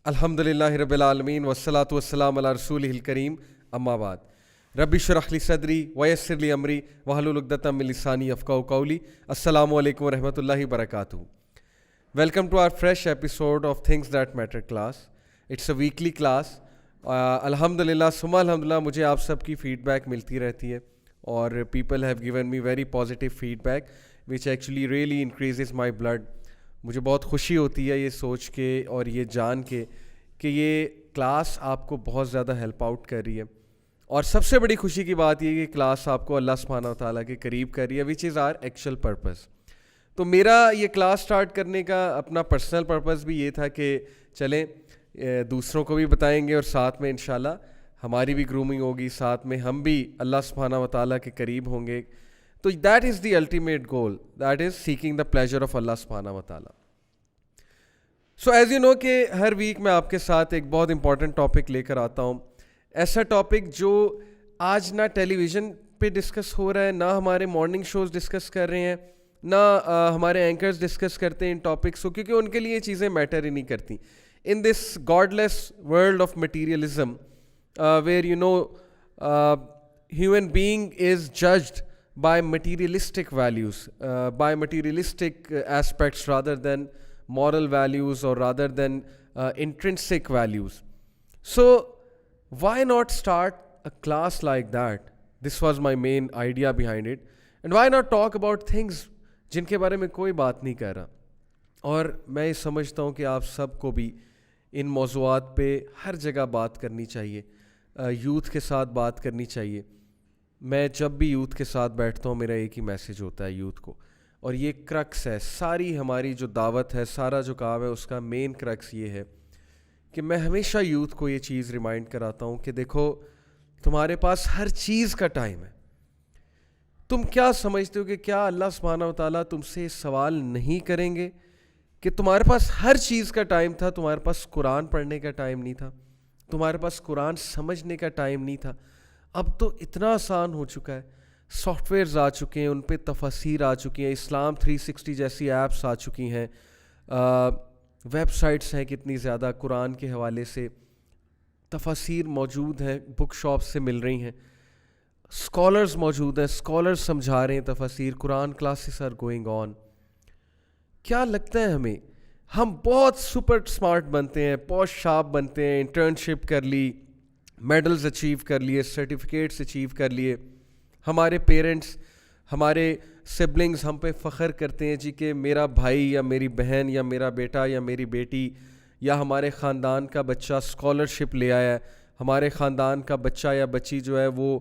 الحمدللہ رب العالمین والصلاة والسلام علی رسولہ الکریم اما بعد رب اشرح لی صدری ویسر لی امری واحلل عقدۃ من لسانی یفقہوا قولی. السلام علیکم ورحمۃ اللہ وبرکاتہ. Welcome to our fresh episode of things that matter class. It's a weekly class. الحمدللہ ثم الحمدللہ مجھے آپ سب کی فیڈ بیک ملتی رہتی ہے اور people have given me very positive feedback which actually really increases my blood. مجھے بہت خوشی ہوتی ہے یہ سوچ کے اور یہ جان کے کہ یہ کلاس آپ کو بہت زیادہ ہیلپ آؤٹ کر رہی ہے. اور سب سے بڑی خوشی کی بات یہ کہ کلاس آپ کو اللہ سبحانہ و تعالیٰ کے قریب کر رہی ہے وچ از آر ایکچوئل پرپز. تو میرا یہ کلاس سٹارٹ کرنے کا اپنا پرسنل پرپز بھی یہ تھا کہ چلیں دوسروں کو بھی بتائیں گے اور ساتھ میں انشاءاللہ ہماری بھی گرومنگ ہوگی, ساتھ میں ہم بھی اللہ سبحانہ و تعالیٰ کے قریب ہوں گے. تو that is the ultimate goal, that is seeking the pleasure of Allah سبحانہ و تعالیٰ. سو ایز یو نو کہ ہر ویک میں آپ کے ساتھ ایک بہت امپورٹنٹ ٹاپک لے کر آتا ہوں. ایسا ٹاپک جو آج نہ ٹیلی ویژن پہ ڈسکس ہو رہا ہے, نہ ہمارے مارننگ شوز ڈسکس کر رہے ہیں, نہ ہمارے اینکرز ڈسکس کرتے ہیں ان ٹاپکس کو, کیونکہ ان کے لیے یہ چیزیں میٹر ہی نہیں کرتی. In this godless world of materialism where you know human being is judged by materialistic values, by materialistic aspects rather than moral values or rather than intrinsic values. So why not start a class like that? This was my main idea behind it. And why not talk about things جن کے بارے میں کوئی بات نہیں کر رہا. اور میں یہ سمجھتا ہوں کہ آپ سب کو بھی ان موضوعات پہ ہر جگہ بات کرنی چاہیے, یوتھ کے ساتھ بات کرنی چاہیے. میں جب بھی یوتھ کے ساتھ بیٹھتا ہوں میرا ایک ہی میسیج ہوتا ہے یوتھ کو, اور یہ کرکس ہے ساری ہماری جو دعوت ہے, سارا جو کام ہے اس کا مین کرکس یہ ہے کہ میں ہمیشہ یوتھ کو یہ چیز ریمائنڈ کراتا ہوں کہ دیکھو تمہارے پاس ہر چیز کا ٹائم ہے. تم کیا سمجھتے ہو کہ کیا اللہ سبحانہ و تعالیٰ تم سے سوال نہیں کریں گے کہ تمہارے پاس ہر چیز کا ٹائم تھا, تمہارے پاس قرآن پڑھنے کا ٹائم نہیں تھا, تمہارے پاس قرآن سمجھنے کا ٹائم نہیں تھا. اب تو اتنا آسان ہو چکا ہے, سافٹ ویئرز آ چکے ہیں, ان پہ تفاسیر آ چکی ہیں, اسلام 360 جیسی ایپس آ چکی ہیں, ویب سائٹس ہیں کتنی زیادہ قرآن کے حوالے سے, تفاسیر موجود ہیں, بک شاپ سے مل رہی ہیں, اسکالرز موجود ہیں, اسکالرز سمجھا رہے ہیں تفاسیر, قرآن کلاسز آر گوئنگ آن. کیا لگتا ہے ہمیں ہم بہت سپر اسمارٹ بنتے ہیں, پوش شارپ بنتے ہیں, انٹرنشپ کر لی, میڈلز اچیو کر لیے, سرٹیفکیٹس اچیو کر لیے, ہمارے پیرنٹس ہمارے سبلنگز ہم پہ فخر کرتے ہیں جی کہ میرا بھائی یا میری بہن یا میرا بیٹا یا میری بیٹی یا ہمارے خاندان کا بچہ اسکالرشپ لے آیا ہے, ہمارے خاندان کا بچہ یا بچی جو ہے وہ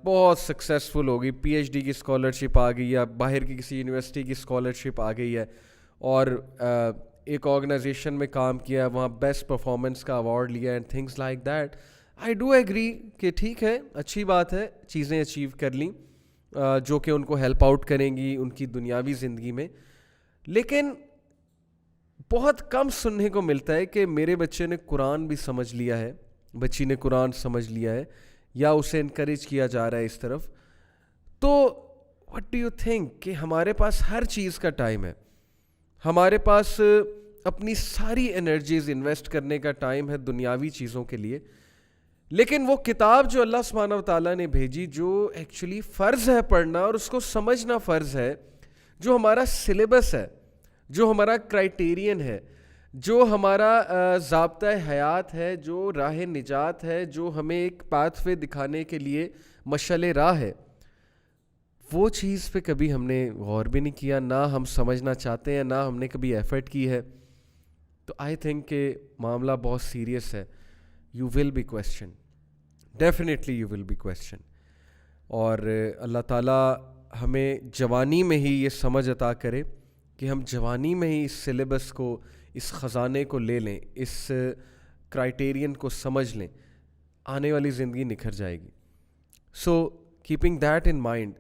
بہت سکسیزفل ہوگی, پی ایچ ڈی کی اسکالرشپ آ گئی یا باہر کی کسی یونیورسٹی کی اسکالرشپ آ گئی ہے اور ایک آرگنائزیشن میں کام کیا ہے, وہاں بیسٹ پرفارمنس کا ایوارڈ لیا and things like that. I do agree کہ ٹھیک ہے, اچھی بات ہے, چیزیں اچیو کر لیں جو کہ ان کو ہیلپ آؤٹ کریں گی ان کی دنیاوی زندگی میں. لیکن بہت کم سننے کو ملتا ہے کہ میرے بچے نے قرآن بھی سمجھ لیا ہے, بچی نے قرآن سمجھ لیا ہے, یا اسے انکریج کیا جا رہا ہے اس طرف. تو واٹ ڈو یو تھنک کہ ہمارے پاس ہر چیز کا ٹائم ہے, ہمارے پاس اپنی ساری انرجیز انویسٹ کرنے کا ٹائم ہے دنیاوی چیزوں کے لیے. لیکن وہ کتاب جو اللہ سبحانہ و تعالیٰ نے بھیجی, جو ایکچولی فرض ہے پڑھنا اور اس کو سمجھنا فرض ہے, جو ہمارا سلیبس ہے, جو ہمارا کرائٹیرین ہے, جو ہمارا ضابطۂ حیات ہے, جو راہ نجات ہے, جو ہمیں ایک پاتھ وے دکھانے کے لیے مشعل راہ ہے, وہ چیز پہ کبھی ہم نے غور بھی نہیں کیا, نہ ہم سمجھنا چاہتے ہیں, نہ ہم نے کبھی ایفرٹ کی ہے. تو آئی تھنک کہ معاملہ بہت سیریس ہے. You will be questioned. Definitely you will be questioned. اور اللہ تعالیٰ ہمیں جوانی میں ہی یہ سمجھ عطا کرے کہ ہم جوانی میں ہی اس سلیبس کو, اس خزانے کو لے لیں, اس کرائٹیرین کو سمجھ لیں, آنے والی زندگی نکھر جائے گی. So keeping that in mind,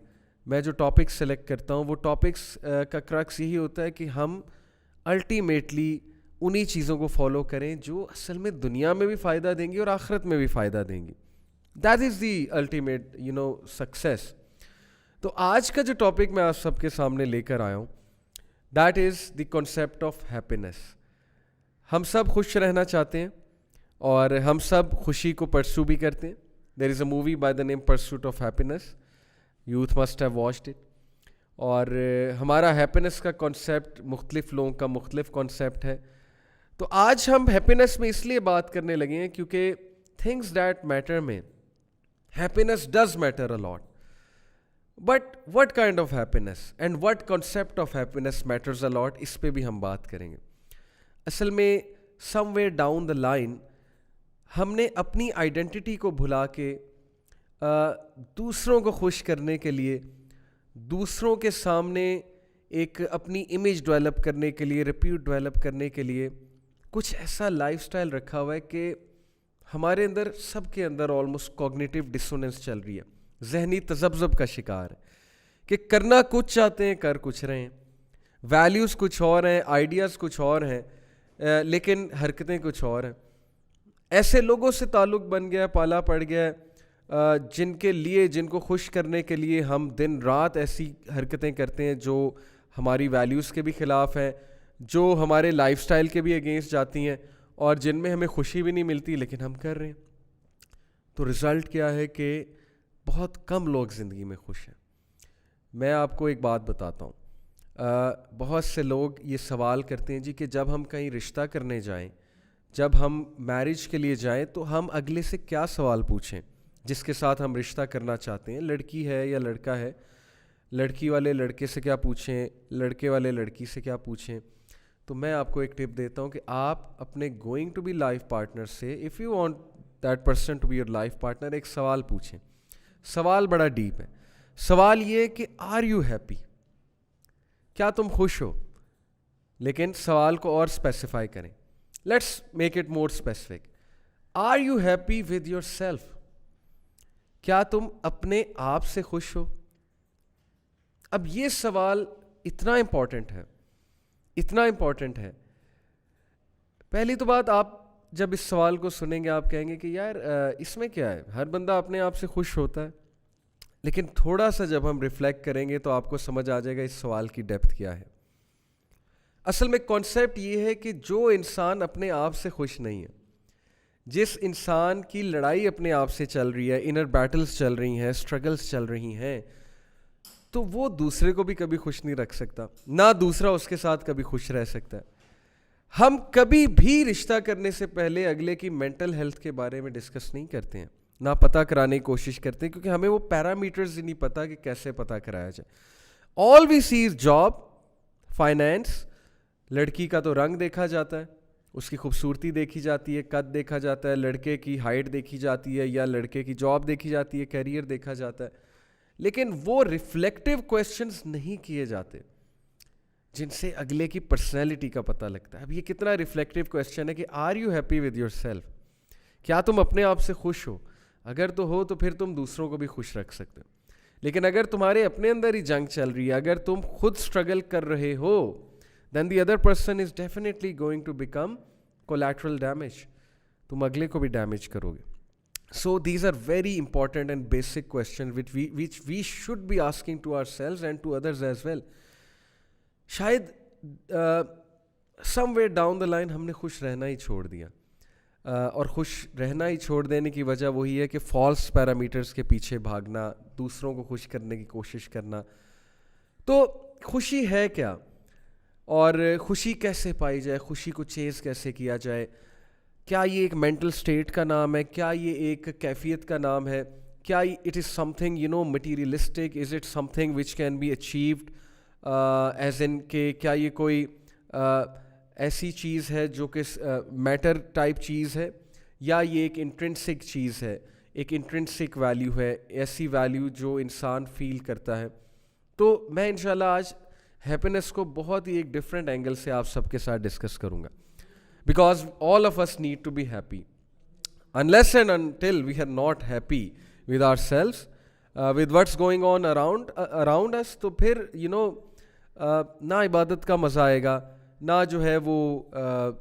میں جو ٹاپکس سلیکٹ کرتا ہوں وہ ٹاپکس کا کرکس یہی ہوتا ہے کہ ہم الٹیمیٹلی انہی چیزوں کو فالو کریں جو اصل میں دنیا میں بھی فائدہ دیں گی اور آخرت میں بھی فائدہ دیں گی. That is the ultimate success. تو آج کا جو ٹاپک میں آپ سب کے سامنے لے کر آیا ہوں, that is the concept of happiness. ہم سب خوش رہنا چاہتے ہیں اور ہم سب خوشی کو پرسو بھی کرتے ہیں. There is a movie by the name pursuit of happiness, youth must have watched it. اور ہمارا ہیپینس کا کانسیپٹ مختلف لوگوں کا مختلف کانسیپٹ ہے. تو آج ہم ہیپینس میں اس لیے بات کرنے لگے ہیں کیونکہ تھنگس دیٹ میٹر میں happiness does matter a lot. But what kind of happiness and what concept of happiness matters a lot, اس پہ بھی ہم بات کریں گے. اصل میں somewhere down the line ہم نے اپنی آئیڈینٹی کو بھلا کے دوسروں کو خوش کرنے کے لیے, دوسروں کے سامنے ایک اپنی امیج ڈیولپ کرنے کے لیے, ریپیوٹ ڈیولپ کرنے کے لیے کچھ ایسا لائف سٹائل رکھا ہوا ہے کہ ہمارے اندر سب کے اندر آلموسٹ کوگنیٹیو ڈسوننس چل رہی ہے, ذہنی تذبذب کا شکار ہے کہ کرنا کچھ چاہتے ہیں کر کچھ رہے ہیں, ویلیوز کچھ اور ہیں, آئیڈیاز کچھ اور ہیں, لیکن حرکتیں کچھ اور ہیں. ایسے لوگوں سے تعلق بن گیا, پالا پڑ گیا, جن کے لیے, جن کو خوش کرنے کے لیے ہم دن رات ایسی حرکتیں کرتے ہیں جو ہماری ویلیوز کے بھی خلاف ہیں, جو ہمارے لائف سٹائل کے بھی اگینسٹ جاتی ہیں, اور جن میں ہمیں خوشی بھی نہیں ملتی لیکن ہم کر رہے ہیں. تو رزلٹ کیا ہے کہ بہت کم لوگ زندگی میں خوش ہیں. میں آپ کو ایک بات بتاتا ہوں, بہت سے لوگ یہ سوال کرتے ہیں جی کہ جب ہم کہیں رشتہ کرنے جائیں, جب ہم میرج کے لیے جائیں تو ہم اگلے سے کیا سوال پوچھیں جس کے ساتھ ہم رشتہ کرنا چاہتے ہیں, لڑکی ہے یا لڑکا ہے, لڑکی والے لڑکے سے کیا پوچھیں, لڑکے والے لڑکی سے کیا پوچھیں. تو میں آپ کو ایک ٹپ دیتا ہوں کہ آپ اپنے going to be life partner سے, if you want that person to be your life partner, ایک سوال پوچھیں. سوال بڑا ڈیپ ہے. سوال یہ کہ آر یو ہیپی, کیا تم خوش ہو. لیکن سوال کو اور اسپیسیفائی کریں. Let's make it more specific. Are you happy with yourself, کیا تم اپنے آپ سے خوش ہو. اب یہ سوال اتنا امپورٹنٹ ہے, اتنا امپورٹنٹ ہے. پہلی تو بات, آپ جب اس سوال کو سنیں گے آپ کہیں گے کہ یار اس میں کیا ہے, ہر بندہ اپنے آپ سے خوش ہوتا ہے. لیکن تھوڑا سا جب ہم ریفلیکٹ کریں گے تو آپ کو سمجھ آ جائے گا اس سوال کی ڈیپتھ کیا ہے. اصل میں کانسیپٹ یہ ہے کہ جو انسان اپنے آپ سے خوش نہیں ہے, جس انسان کی لڑائی اپنے آپ سے چل رہی ہے, انر بیٹلز چل رہی ہیں, اسٹرگلز چل رہی ہیں, تو وہ دوسرے کو بھی کبھی خوش نہیں رکھ سکتا, نہ دوسرا اس کے ساتھ کبھی خوش رہ سکتا ہے. ہم کبھی بھی رشتہ کرنے سے پہلے اگلے کی مینٹل ہیلتھ کے بارے میں ڈسکس نہیں کرتے ہیں, نہ پتہ کرانے کی کوشش کرتے ہیں, کیونکہ ہمیں وہ پیرامیٹرز ہی نہیں پتہ کہ کیسے پتہ کرایا جائے. آل وی سی از جاب, فائنینس. لڑکی کا تو رنگ دیکھا جاتا ہے, اس کی خوبصورتی دیکھی جاتی ہے, قد دیکھا جاتا ہے, لڑکے کی ہائٹ دیکھی جاتی ہے, یا لڑکے کی جاب دیکھی جاتی ہے, کیریئر دیکھا جاتا ہے. لیکن وہ ریفلیکٹیو کویسچنز نہیں کیے جاتے جن سے اگلے کی پرسنالٹی کا پتہ لگتا ہے. اب یہ کتنا ریفلیکٹیو کویسچن ہے کہ are you happy with yourself, کیا تم اپنے آپ سے خوش ہو. اگر تو ہو تو پھر تم دوسروں کو بھی خوش رکھ سکتے ہو. لیکن اگر تمہارے اپنے اندر ہی جنگ چل رہی ہے, اگر تم خود اسٹرگل کر رہے ہو, then the other person is definitely going to become collateral damage. تم اگلے کو بھی ڈیمیج کرو گے. So these are very important and basic questions which we should be asking to ourselves and to others as well. شاید somewhere down the line ہم نے خوش رہنا ہی چھوڑ دیا, اور خوش رہنا ہی چھوڑ دینے کی وجہ وہی ہے کہ فالس پیرامیٹرز کے پیچھے بھاگنا, دوسروں کو خوش کرنے کی کوشش کرنا. تو خوشی ہے کیا, اور خوشی کیسے پائی جائے, خوشی کو چیز کیسے کیا جائے. کیا یہ ایک مینٹل اسٹیٹ کا نام ہے, کیا یہ ایک کیفیت کا نام ہے, کیا it is something materialistic, is it something which can be achieved as in کہ کیا یہ کوئی ایسی چیز ہے جو کہ میٹر ٹائپ چیز ہے, یا یہ ایک انٹرنسک چیز ہے, ایک انٹرنسک ویلیو ہے, ایسی ویلیو جو انسان فیل کرتا ہے. تو میں انشاءاللہ آج ہیپینس کو بہت ہی ایک ڈفرینٹ اینگل سے آپ سب کے ساتھ ڈسکس کروں گا, because all of us need to be happy. unless and until we are not happy with ourselves, with what's going on around us, تو پھر نہ عبادت کا مزہ آئے گا, نہ جو ہے وہ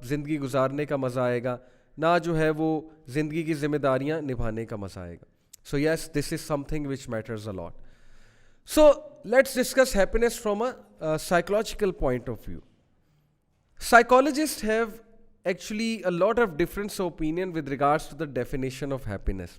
زندگی گزارنے کا مزہ آئے گا, نہ جو ہے وہ زندگی کی ذمہ داریاں نبھانے کا مزہ آئے گا. So yes, this is something which matters a lot. So let's discuss happiness from a psychological point of view. Psychologists have actually a lot of difference of opinion with regards to the definition of happiness.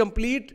complete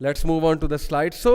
Let's move on to the slide. So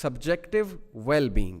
subjective well-being.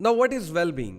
Now what is well-being?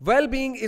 Well-being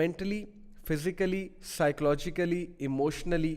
mentally, physically, psychologically, emotionally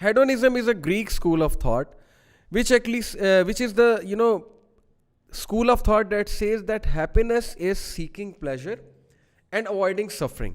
Hedonism is a Greek school of thought, which is the school of thought that says that happiness is seeking pleasure and avoiding suffering.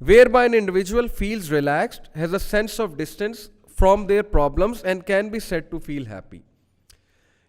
whereby an individual feels relaxed, has a sense of distance from their problems and can be said to feel happy.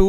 2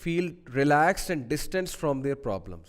feel relaxed and distanced from their problems.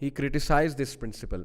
he criticized this principle.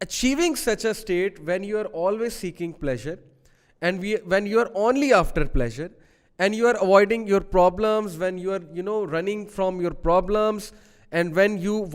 achieving such a state when you are always seeking pleasure and when you are only after pleasure and you are avoiding your problems, when you are running from your problems, and when you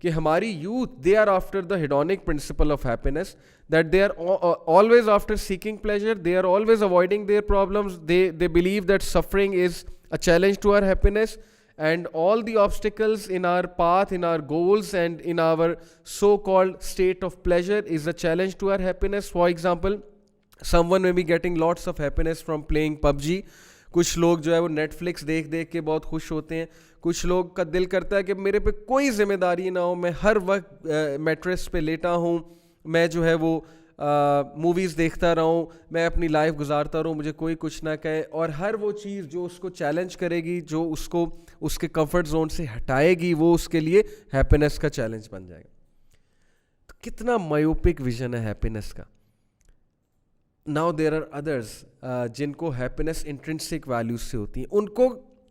کہ ہماری youth they are after the hedonic principle of happiness, that they are always after seeking pleasure, they are always avoiding their problems, they believe that suffering is a challenge to our happiness, and all the obstacles in our path, in our goals and in our so-called state of pleasure is a challenge to our happiness. For example, someone may be getting lots of happiness from playing PUBG. کچھ لوگ جو ہے وہ net flicks دیکھ دیکھ کے بہت خوش ہوتے ہیں. کچھ لوگ کا دل کرتا ہے کہ میرے پہ کوئی ذمہ داری نہ ہو, میں ہر وقت میٹریس پہ لیٹا ہوں, میں جو ہے وہ موویز دیکھتا رہوں, میں اپنی لائف گزارتا رہوں, مجھے کوئی کچھ نہ کہے. اور ہر وہ چیز جو اس کو چیلنج کرے گی, جو اس کو اس کے کمفرٹ زون سے ہٹائے گی, وہ اس کے لیے ہیپینس کا چیلنج بن جائے گا. تو کتنا مایوپک ویژن ہے ہیپینس کا. ناؤ دیر آر ادرس جن کو ہیپینس انٹرنسک ویلیوز سے ہوتی ہیں, ان کو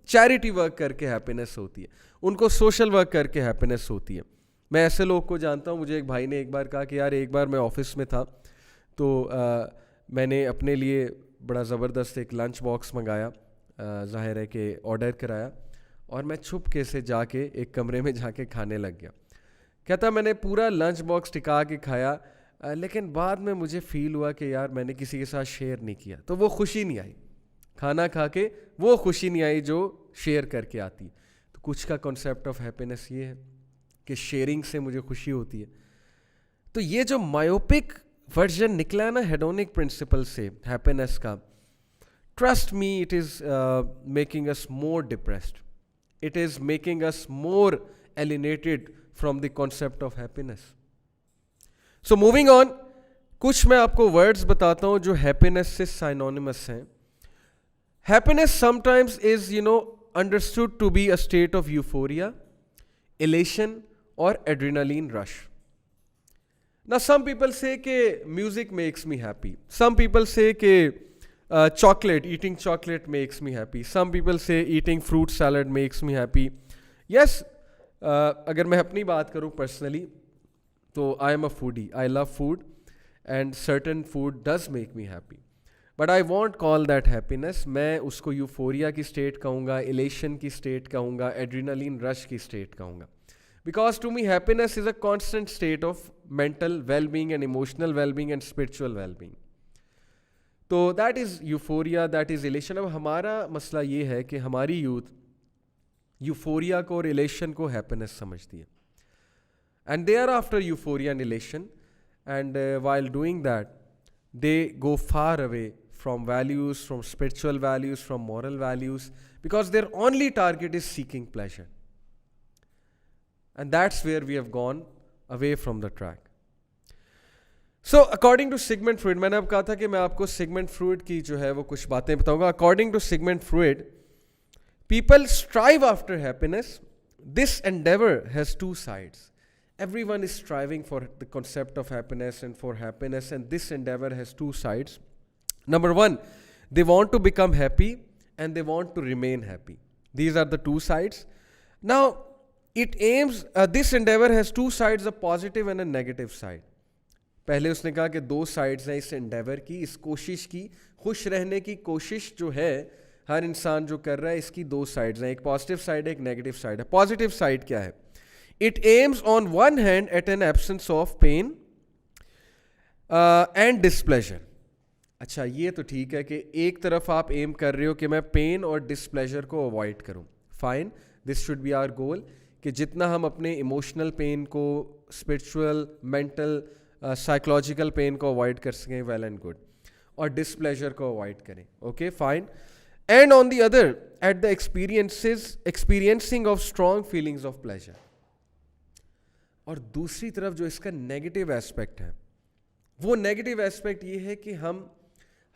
چیریٹی ورک کر کے ہیپینس ہوتی ہے, ان کو سوشل ورک کر کے ہیپینس ہوتی ہے. میں ایسے لوگ کو جانتا ہوں, مجھے ایک بھائی نے ایک بار کہا کہ یار ایک بار میں آفس میں تھا تو میں نے اپنے لیے بڑا زبردست ایک لنچ باکس منگایا, ظاہر ہے کہ آرڈر کرایا, اور میں چھپ کے سے جا کے ایک کمرے میں جا کے کھانے لگ گیا. کہتا میں نے پورا لنچ باکس ٹکا کے کھایا, لیکن بعد میں مجھے فیل ہوا کہ یار میں نے کسی کے ساتھ شیئر نہیں کیا, تو وہ خوشی نہیں آئی. کھانا کھا کے وہ خوشی نہیں آئی جو شیئر کر کے آتی. تو کچھ کا کنسیپٹ آف ہیپینس یہ ہے کہ شیئرنگ سے مجھے خوشی ہوتی ہے. تو یہ جو مایوپک ورژن نکلا نا ہیڈونک پرنسپل سے ہیپینس کا, trust me it is making us more depressed, it is making us more alienated from the concept of happiness. So moving on, کچھ میں آپ کو ورڈز بتاتا ہوں جو ہیپینس سے سائنونیمس ہیں. Happiness some times is understood to be a state of euphoria, elation or adrenaline rush. Now some people say کہ music makes me happy, some people say کہ eating chocolate makes me happy, some people say eating fruit salad makes me happy. Yes, اگر میں اپنی بات کروں personally تو I am a foodie, I love food and certain food does make me happy. But I won't call that happiness. میں اس کو euphoria کی state کہوں گا, ایلیشن کی اسٹیٹ کہوں گا, ایڈرینلین رش کی اسٹیٹ کہوں گا. Because to me happiness is a constant state of mental well-being and emotional well-being and spiritual well-being. تو that is euphoria, that is elation. اب ہمارا مسئلہ یہ ہے کہ ہماری یوتھ یوفوریا کو اور ایلیشن کو happiness سمجھتی ہے. And they are after euphoria and elation, and while doing that they go far away from values, from spiritual values, from moral values, because their only target is seeking pleasure. And that's where we have gone away from the track. So according to Sigmund Freud, میں نے اب کہا تھا کہ میں آپ کو Sigmund Freud کی جو ہے وہ کچھ باتیں بتاؤں گا. According to Sigmund Freud, people strive after happiness. This endeavor has two sides. Everyone is striving for the concept of happiness and for happiness, and this endeavor has two sides. Number one, they want to become happy and they want to remain happy. These are the two sides. Now, it aims, this endeavor has two sides, a positive and a negative side. پہلے اس نے کہا کہ دو sides ہیں اس endeavour کی, اس کوشش کی, خوش رہنے کی کوشش جو ہے ہر انسان جو کر رہا ہے, اس کی دو سائڈز ہیں, ایک پازیٹیو سائڈ ہے, ایک نیگیٹو سائڈ ہے. پازیٹیو سائڈ کیا ہے؟ It aims on one hand at an absence of pain and displeasure. اچھا یہ تو ٹھیک ہے کہ ایک طرف آپ ایم کر رہے ہو کہ میں پین اور ڈسپلیجر کو اوائڈ کروں. Fine, this should be our goal کہ جتنا ہم اپنے ایموشنل پین کو, اسپرچول, مینٹل, سائیکولوجیکل پین کو اوائڈ کر سکیں, ویل اینڈ گڈ, اور ڈسپلیجر کو اوائڈ کریں. Okay fine. And on the other at the experiencing of strong feelings of pleasure. اور دوسری طرف جو اس کا نیگیٹو ایسپیکٹ ہے, وہ نیگیٹو ایسپیکٹ یہ ہے کہ ہم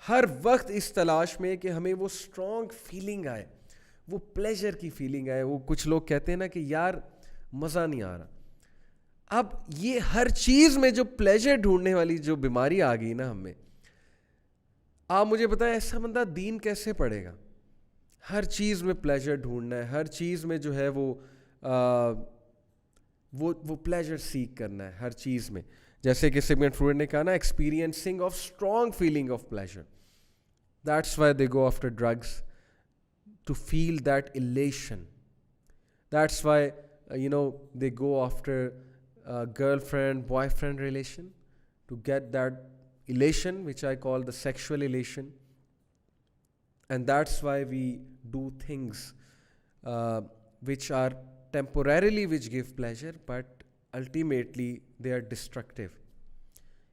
ہر وقت اس تلاش میں کہ ہمیں وہ اسٹرانگ فیلنگ آئے, وہ پلیجر کی فیلنگ آئے. وہ کچھ لوگ کہتے ہیں نا کہ یار مزہ نہیں آ رہا. اب یہ ہر چیز میں جو پلیجر ڈھونڈنے والی جو بیماری آ گئی نا ہم میں, آپ مجھے بتائیں ایسا بندہ دین کیسے پڑھے گا؟ ہر چیز میں پلیجر ڈھونڈنا ہے, ہر چیز میں جو ہے وہ پلیجر سیک کرنا ہے ہر چیز میں. جیسے کہ سیگمنٹ فروئڈ نے کہا نا, experiencing of strong feeling of pleasure. That's why they go after drugs to feel that elation. That's why they go after girlfriend boyfriend relation, to get that elation which I call the sexual elation. And that's why we do things which are temporarily which give pleasure but ultimately they are destructive.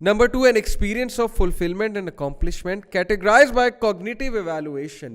Number 2, an experience of fulfillment and accomplishment categorized by cognitive evaluation.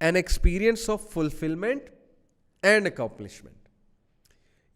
An experience of fulfillment and accomplishment.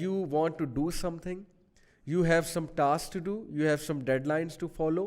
you want to do something, you have some tasks to do, you have some deadlines to follow.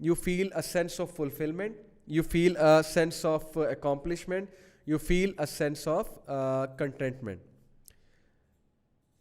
you feel a sense of fulfillment, you feel a sense of accomplishment, you feel a sense of contentment.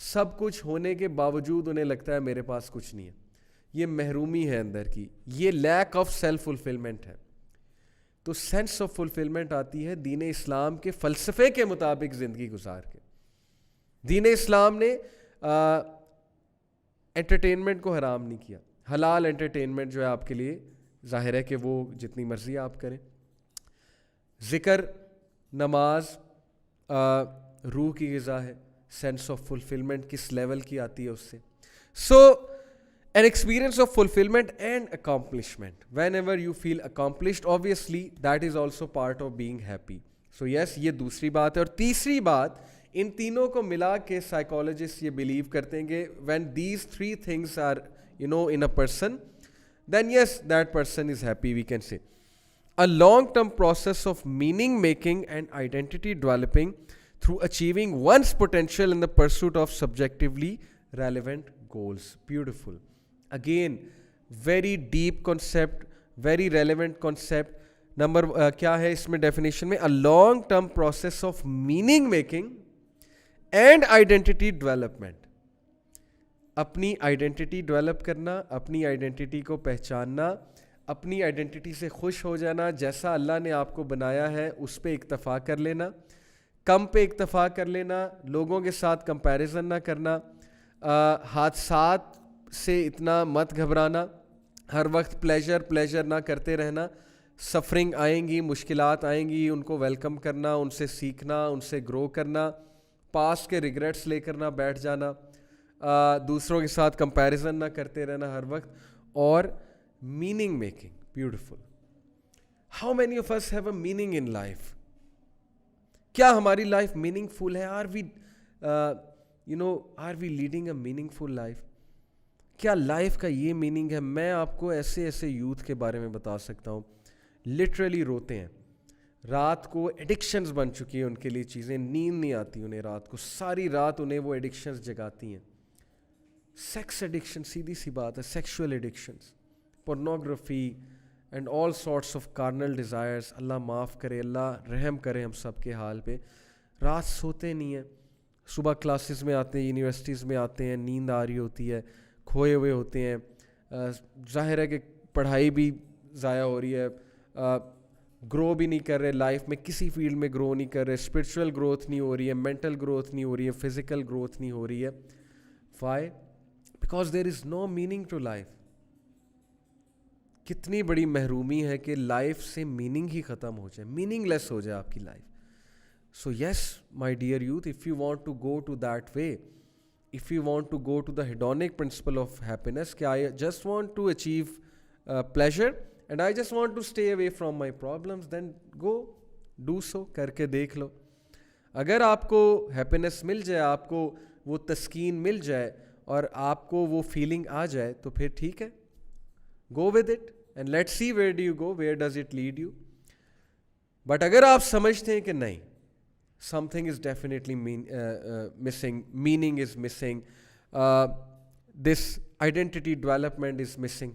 سب کچھ ہونے کے باوجود انہیں لگتا ہے میرے پاس کچھ نہیں ہے. یہ محرومی ہے اندر کی, یہ لیک آف سیلف فلفلمنٹ ہے. تو سینس آف فلفلمنٹ آتی ہے دین اسلام کے فلسفے کے مطابق زندگی گزار کے. دین اسلام نے انٹرٹینمنٹ کو حرام نہیں کیا. حلال انٹرٹینمنٹ جو ہے آپ کے لیے ظاہر ہے کہ وہ جتنی مرضی آپ کریں. ذکر, نماز روح کی غذا ہے. سینس آف فلفلمنٹ کس لیول کی آتی ہے اس سے. سو an experience of fulfillment and accomplishment. Whenever you feel accomplished, obviously that is also part of being happy. So yes, یہ دوسری بات ہے. اور تیسری بات, ان تینوں کو ملا کے سائیکالوجسٹ یہ بلیو کرتے ہیں کہ when these three things are in a person, then yes, that person is happy, we can say. A long-term process of meaning making and identity developing through achieving one's potential in the pursuit of subjectively relevant goals. Beautiful. Again, very deep concept, very relevant concept. Number کیا ہے اس میں definition میں, a long term process of meaning making and identity development. اپنی identity develop کرنا, اپنی identity کو پہچاننا, اپنی identity سے خوش ہو جانا, جیسا اللہ نے آپ کو بنایا ہے اس پہ اکتفا کر لینا, کم پہ اکتفا کر لینا, لوگوں کے ساتھ کمپیریزن نہ کرنا, حادثات سے اتنا مت گھبرانا, ہر وقت پلیجر نہ کرتے رہنا. سفرنگ آئیں گی, مشکلات آئیں گی, ان کو ویلکم کرنا, ان سے سیکھنا, ان سے گرو کرنا, پاس کے ریگریٹس لے کر نہ بیٹھ جانا, دوسروں کے ساتھ کمپیریزن نہ کرتے رہنا ہر وقت, اور meaning making. Beautiful. How many of us have a meaning in life? کیا ہماری لائف میننگ فل ہے؟ Are we leading a meaningful life? کیا لائف کا یہ میننگ ہے؟ میں آپ کو ایسے یوتھ کے بارے میں بتا سکتا ہوں, لٹرلی روتے ہیں رات کو, ایڈکشنز بن چکی ہیں ان کے لیے چیزیں, نیند نہیں آتی انہیں رات کو, ساری رات انہیں وہ ایڈکشنز جگاتی ہیں. سیکس ایڈکشن, سیدھی سی بات ہے, sexual addictions, pornography and all sorts of carnal desires. Allah معاف کرے, اللہ رحم کرے ہم سب کے حال پہ. رات سوتے نہیں ہیں, صبح کلاسز میں آتے ہیں, یونیورسٹیز میں آتے ہیں, نیند آ رہی ہوتی ہے, کھوئے ہوئے ہوتے ہیں. ظاہر ہے کہ پڑھائی بھی ضائع ہو رہی ہے, گرو بھی نہیں کر رہے لائف میں, کسی فیلڈ میں گرو نہیں کر رہے, اسپرچول گروتھ نہیں ہو رہی ہے, مینٹل گروتھ نہیں ہو رہی ہے, فزیکل گروتھ نہیں ہو رہی ہے. Why? Because there is no meaning to life. کتنی بڑی محرومی ہے کہ لائف سے میننگ ہی ختم ہو جائے, میننگ لیس ہو جائے آپ کی life. So yes my dear youth, if you want to go to that way, if you want to go to the hedonic principle of happiness, کہ I just want to achieve pleasure and I just want to stay away from my problems, then go do so. کر کے دیکھ لو. اگر آپ کو happiness مل جائے, آپ کو وہ تسکین مل جائے اور آپ کو وہ فیلنگ آ جائے تو پھر ٹھیک ہے, go with it and let's see where do you go, where does it lead you. But اگر آپ سمجھتے ہیں کہ نہیں, something is definitely missing, meaning is missing, this identity development is missing,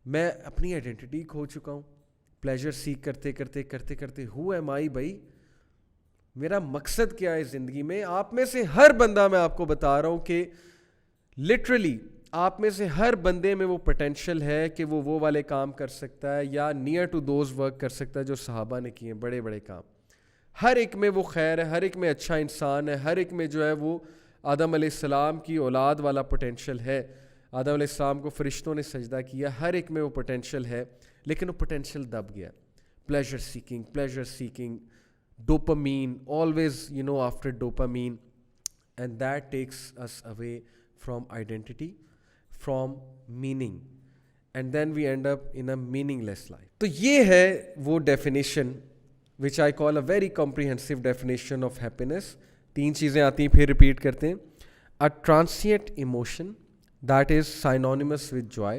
میں اپنی آئیڈینٹی کھو چکا ہوں, پلیجر سیکھ کرتے who am I بھائی, میرا مقصد کیا ہے زندگی میں. آپ میں سے ہر بندہ, میں آپ کو بتا رہا ہوں کہ لٹرلی آپ میں سے ہر بندے میں وہ پوٹینشیل ہے کہ وہ والے کام کر سکتا ہے, یا نیئر ٹو دوز ورک کر سکتا ہے جو صحابہ نے کیے, بڑے بڑے کام. ہر ایک میں وہ خیر ہے, ہر ایک میں اچھا انسان ہے, ہر ایک میں جو ہے وہ آدم علیہ السلام کی اولاد والا پوٹینشیل ہے. آدم علیہ السلام کو فرشتوں نے سجدہ کیا, ہر ایک میں وہ پوٹینشیل ہے, لیکن وہ پوٹینشیل دب گیا. Pleasure seeking, dopamine, always after dopamine, and that takes us away from identity, from meaning, and then we end up in a meaningless life. تو یہ ہے وہ definition which I call a very comprehensive definition of happiness. 3 چیزیں آتی ہیں, پھر repeat کرتے ہیں. A transient emotion that is synonymous with joy.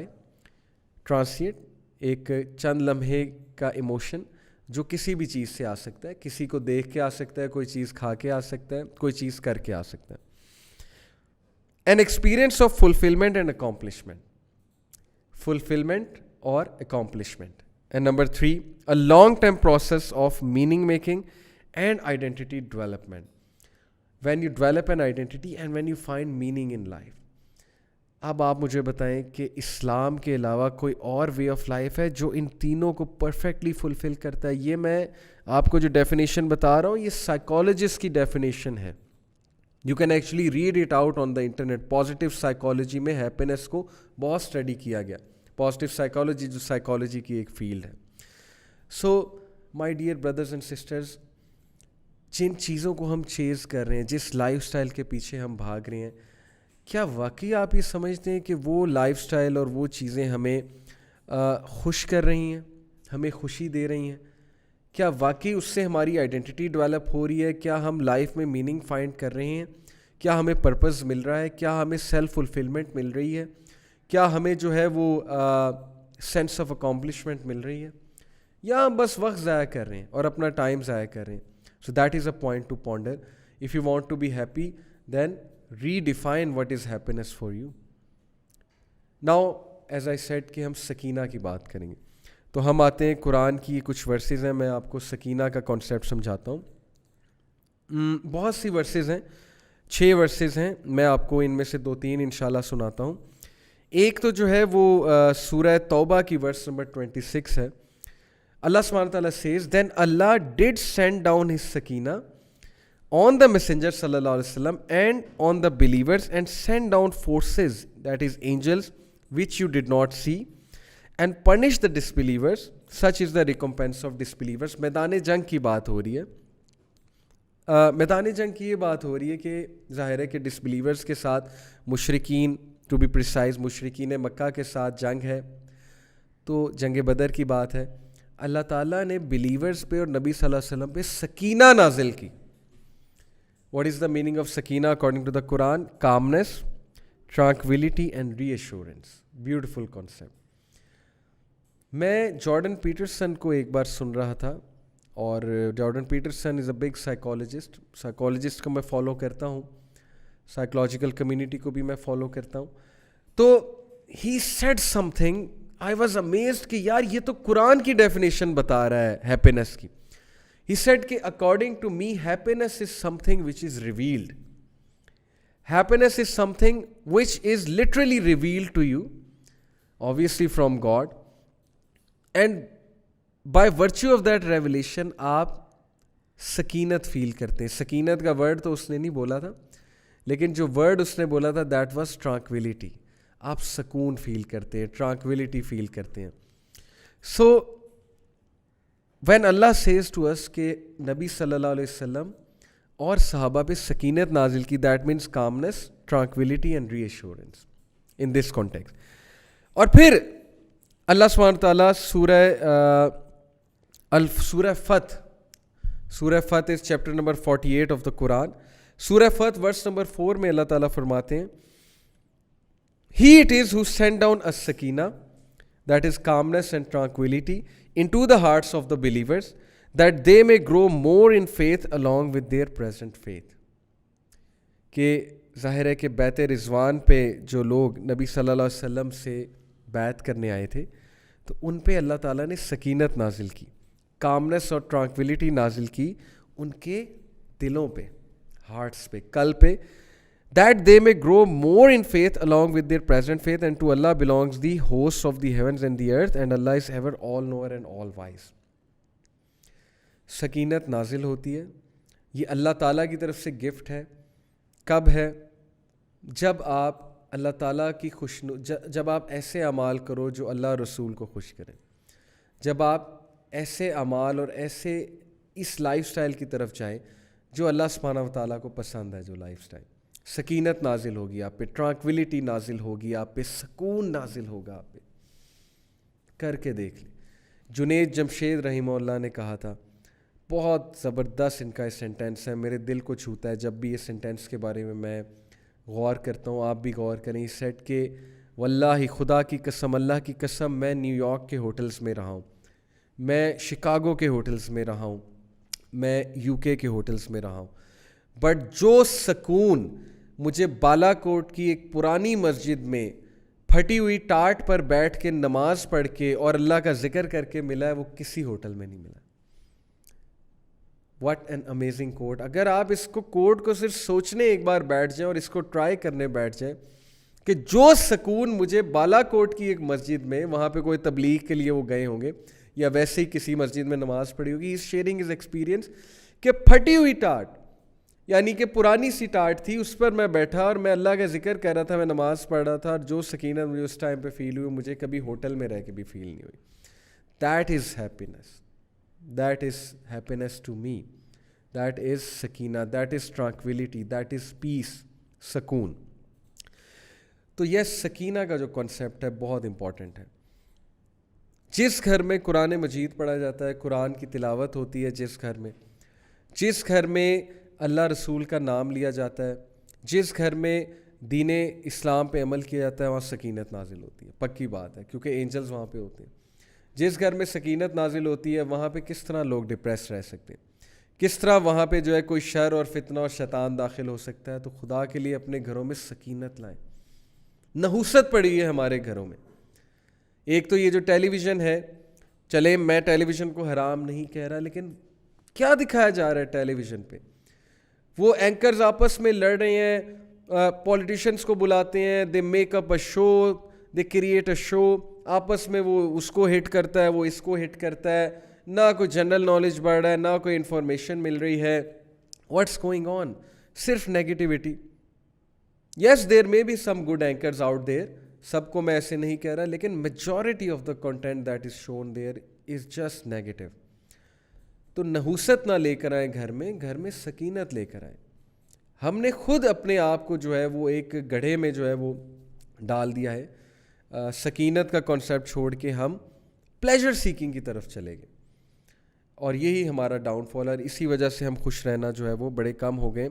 Transient, ایک چند لمحے کا ایموشن جو کسی بھی چیز سے آ سکتا ہے, کسی کو دیکھ کے آ سکتا ہے, کوئی چیز کھا کے آ سکتا ہے, کوئی چیز کر کے آ سکتا ہے. An experience of fulfillment and accomplishment. Fulfillment اور accomplishment. And number 3, a long-term process of meaning making and identity development. when you develop an identity and when you find meaning in life. اب آپ مجھے بتائیں کہ اسلام کے علاوہ کوئی اور وے آف لائف ہے جو ان تینوں کو پرفیکٹلی فلفل کرتا ہے؟ یہ میں آپ کو جو ڈیفینیشن بتا رہا ہوں یہ سائیکالوجسٹ کی ڈیفینیشن ہے. You can actually read it out on the internet. Positive psychology میں ہیپینس کو بہت اسٹڈی کیا گیا. پازیٹیو سائیکالوجی جو سائیکالوجی کی ایک فیلڈ ہے. So my dear brothers and sisters, جن چیزوں کو ہم چیز کر رہے ہیں, جس لائف سٹائل کے پیچھے ہم بھاگ رہے ہیں, کیا واقعی آپ یہ سمجھتے ہیں کہ وہ لائف سٹائل اور وہ چیزیں ہمیں خوش کر رہی ہیں, ہمیں خوشی دے رہی ہیں؟ کیا واقعی اس سے ہماری آئیڈینٹی ڈیولپ ہو رہی ہے؟ کیا ہم لائف میں میننگ فائنڈ کر رہے ہیں؟ کیا ہمیں پرپز مل رہا ہے؟ کیا ہمیں سیلف فلفلمنٹ مل رہی ہے؟ کیا ہمیں جو ہے وہ سینس آف اکامپلشمنٹ مل رہی ہے؟ یا ہم بس وقت ضائع کر رہے ہیں اور اپنا ٹائم ضائع کر رہے ہیں؟ So that is a point to ponder. If you want to be happy, then redefine what is happiness for you. Now, as I said کہ ہم سکینہ کی بات کریں گے, تو ہم آتے ہیں قرآن کی کچھ ورسز ہیں. میں آپ کو سکینہ کا کانسیپٹ سمجھاتا ہوں. بہت سی ورسز ہیں, 6 ورسز ہیں. میں آپ کو ان میں سے 2-3 انشاءاللہ سناتا ہوں. ایک تو جو ہے وہ سورہ توبہ کی ورس نمبر 26 ہے. Allah subhanahu wa ta'ala says, then Allah did send down his sakina on the messenger sallallahu alaihi wasallam and on the believers and send down forces, that is angels, which you did not see, and punish the disbelievers. Such is the recompense of disbelievers. میدان جنگ کی بات ہو رہی ہے. میدان جنگ کی یہ بات ہو رہی ہے کہ ظاہر ہے کہ ڈسبلیورس کے ساتھ مشرکین, ٹو بی پریسائز مشرکین مکہ کے ساتھ جنگ ہے. تو جنگ بدر کی بات ہے. اللہ تعالیٰ نے بلیورز پہ اور نبی صلی اللہ علیہ وسلم پہ سکینہ نازل کی. What is the meaning of سکینہ according to the Quran? Calmness, tranquillity and reassurance. Beautiful concept. میں جارڈن پیٹرسن کو ایک بار سن رہا تھا, اور Jordan Peterson is a big psychologist. Psychologist کو میں فالو کرتا ہوں, سائیکولوجیکل کمیونٹی کو بھی میں فالو کرتا ہوں. تو he sad some thing, I was amazed کہ یار یہ تو قرآن کی ڈیفینیشن بتا رہا ہے ہیپینس کی. He said کہ according to me happiness is something which is revealed. Happiness is something which is literally revealed to you, obviously from God. And by virtue of that revelation آپ سکینت فیل کرتے ہیں. سکینت کا word تو اس نے نہیں بولا تھا, لیکن جو ورڈ اس نے بولا تھا that was tranquility. آپ سکون فیل کرتے ہیں, ٹرانکویلٹی فیل کرتے ہیں. So when Allah says to us کہ نبی صلی اللہ علیہ وسلم اور صحابہ پہ سکینت نازل کی, that means calmness, tranquillity and reassurance in this context. اور پھر اللہ سبحانہ تعالیٰ سورہ فتح is chapter number 48 of the Quran. سورہ فتح ورس نمبر 4 میں اللہ تعالیٰ فرماتے ہیں, He it is who sent down a sakina, that is calmness and tranquility, into the hearts of the believers, that they may grow more in faith along with their present faith. کہ ظاہر ہے کہ بیت رضوان پہ جو لوگ نبی صلی اللہ علیہ وسلم سے بیعت کرنے آئے تھے, تو ان پہ اللہ تعالیٰ نے سکینت نازل کی, کامنس اور ٹرانکویلٹی نازل کی ان کے دلوں پہ, ہارٹس پہ, قلب پہ, that they may grow more in faith along with their present faith, and to Allah belongs the hosts of the heavens and the earth, and Allah is ever all knower and all wise. سکینت نازل ہوتی ہے, یہ اللہ تعالیٰ کی طرف سے gift ہے. کب ہے؟ جب آپ اللہ تعالیٰ کی جب آپ ایسے اعمال کرو جو اللہ رسول کو خوش کریں, جب آپ ایسے اعمال اور ایسے اس لائف سٹائل کی طرف جائیں جو اللہ سبحانہ و تعالیٰ کو پسند ہے, جو لائف سٹائل, سکینت نازل ہوگی آپ پہ, ٹرانکویلٹی نازل ہوگی آپ پہ, سکون نازل ہوگا آپ پہ. کر کے دیکھ لیں. جنید جمشید رحمہ اللہ نے کہا تھا, بہت زبردست ان کا یہ سینٹینس ہے, میرے دل کو چھوتا ہے جب بھی یہ سینٹینس کے بارے میں غور کرتا ہوں, آپ بھی غور کریں. اس سیٹ کہ واللہ خدا کی قسم, اللہ کی قسم, میں نیو یارک کے ہوٹلز میں رہا ہوں, میں شکاگو کے ہوٹلز میں رہا ہوں, میں یو کے ہوٹلز میں رہا ہوں, بٹ جو سکون مجھے بالا کوٹ کی ایک پرانی مسجد میں پھٹی ہوئی ٹاٹ پر بیٹھ کے نماز پڑھ کے اور اللہ کا ذکر کر کے ملا ہے, وہ کسی ہوٹل میں نہیں ملا. واٹ این امیزنگ کوٹ. اگر آپ اس کوٹ کو صرف سوچنے ایک بار بیٹھ جائیں اور اس کو ٹرائی کرنے بیٹھ جائیں کہ جو سکون مجھے بالا کوٹ کی ایک مسجد میں, وہاں پہ کوئی تبلیغ کے لیے وہ گئے ہوں گے یا ویسے ہی کسی مسجد میں نماز پڑھی ہوگی, از شیئرنگ ہز ایکسپیرینس کہ پھٹی ہوئی ٹاٹ, یعنی کہ پرانی سی ٹاٹ تھی, اس پر میں بیٹھا اور میں اللہ کا ذکر کر رہا تھا, میں نماز پڑھ رہا تھا, اور جو سکینت مجھے اس ٹائم پہ فیل ہوئی مجھے کبھی ہوٹل میں رہ کے بھی فیل نہیں ہوئی. That is happiness, that is happiness to me, that is سکینہ, that is tranquillity, that is peace, سکون. تو یہ سکینہ کا جو کنسیپٹ ہے بہت امپورٹنٹ ہے. جس گھر میں قرآن مجید پڑھا جاتا ہے, قرآن کی تلاوت ہوتی ہے, جس گھر میں اللہ رسول کا نام لیا جاتا ہے, جس گھر میں دین اسلام پہ عمل کیا جاتا ہے, وہاں سکینت نازل ہوتی ہے. پکی بات ہے, کیونکہ اینجلز وہاں پہ ہوتے ہیں. جس گھر میں سکینت نازل ہوتی ہے وہاں پہ کس طرح لوگ ڈپریس رہ سکتے ہیں, کس طرح وہاں پہ جو ہے کوئی شر اور فتنہ اور شیطان داخل ہو سکتا ہے. تو خدا کے لیے اپنے گھروں میں سکینت لائیں. نحوست پڑی ہے ہمارے گھروں میں. ایک تو یہ جو ٹیلی ویژن ہے, چلے میں ٹیلی ویژن کو حرام نہیں کہہ رہا, لیکن کیا دکھایا جا رہا ہے ٹیلی ویژن پہ؟ وہ اینکرز آپس میں لڑ رہے ہیں, پولیٹیشینس کو بلاتے ہیں, they make up a show, they create a شو, آپس میں وہ اس کو ہٹ کرتا ہے, وہ اس کو ہٹ کرتا ہے, نہ کوئی جنرل نالج بڑھ رہا ہے, نہ کوئی انفارمیشن مل رہی ہے. What's going on? صرف negativity. Yes there may be some good anchors out there, سب کو میں ایسے نہیں کہہ رہا, لیکن majority of the content that is shown there is just negative. تو نحوست نہ لے کر آئیں گھر میں سکینت لے کر آئیں. ہم نے خود اپنے آپ کو جو ہے وہ ایک گڑھے میں جو ہے وہ ڈال دیا ہے. سکینت کا کانسیپٹ چھوڑ کے ہم پلیجر سیکنگ کی طرف چلے گئے, اور یہی ہمارا ڈاؤن فال ہے, اور اسی وجہ سے ہم خوش رہنا جو ہے وہ بڑے کم ہو گئے.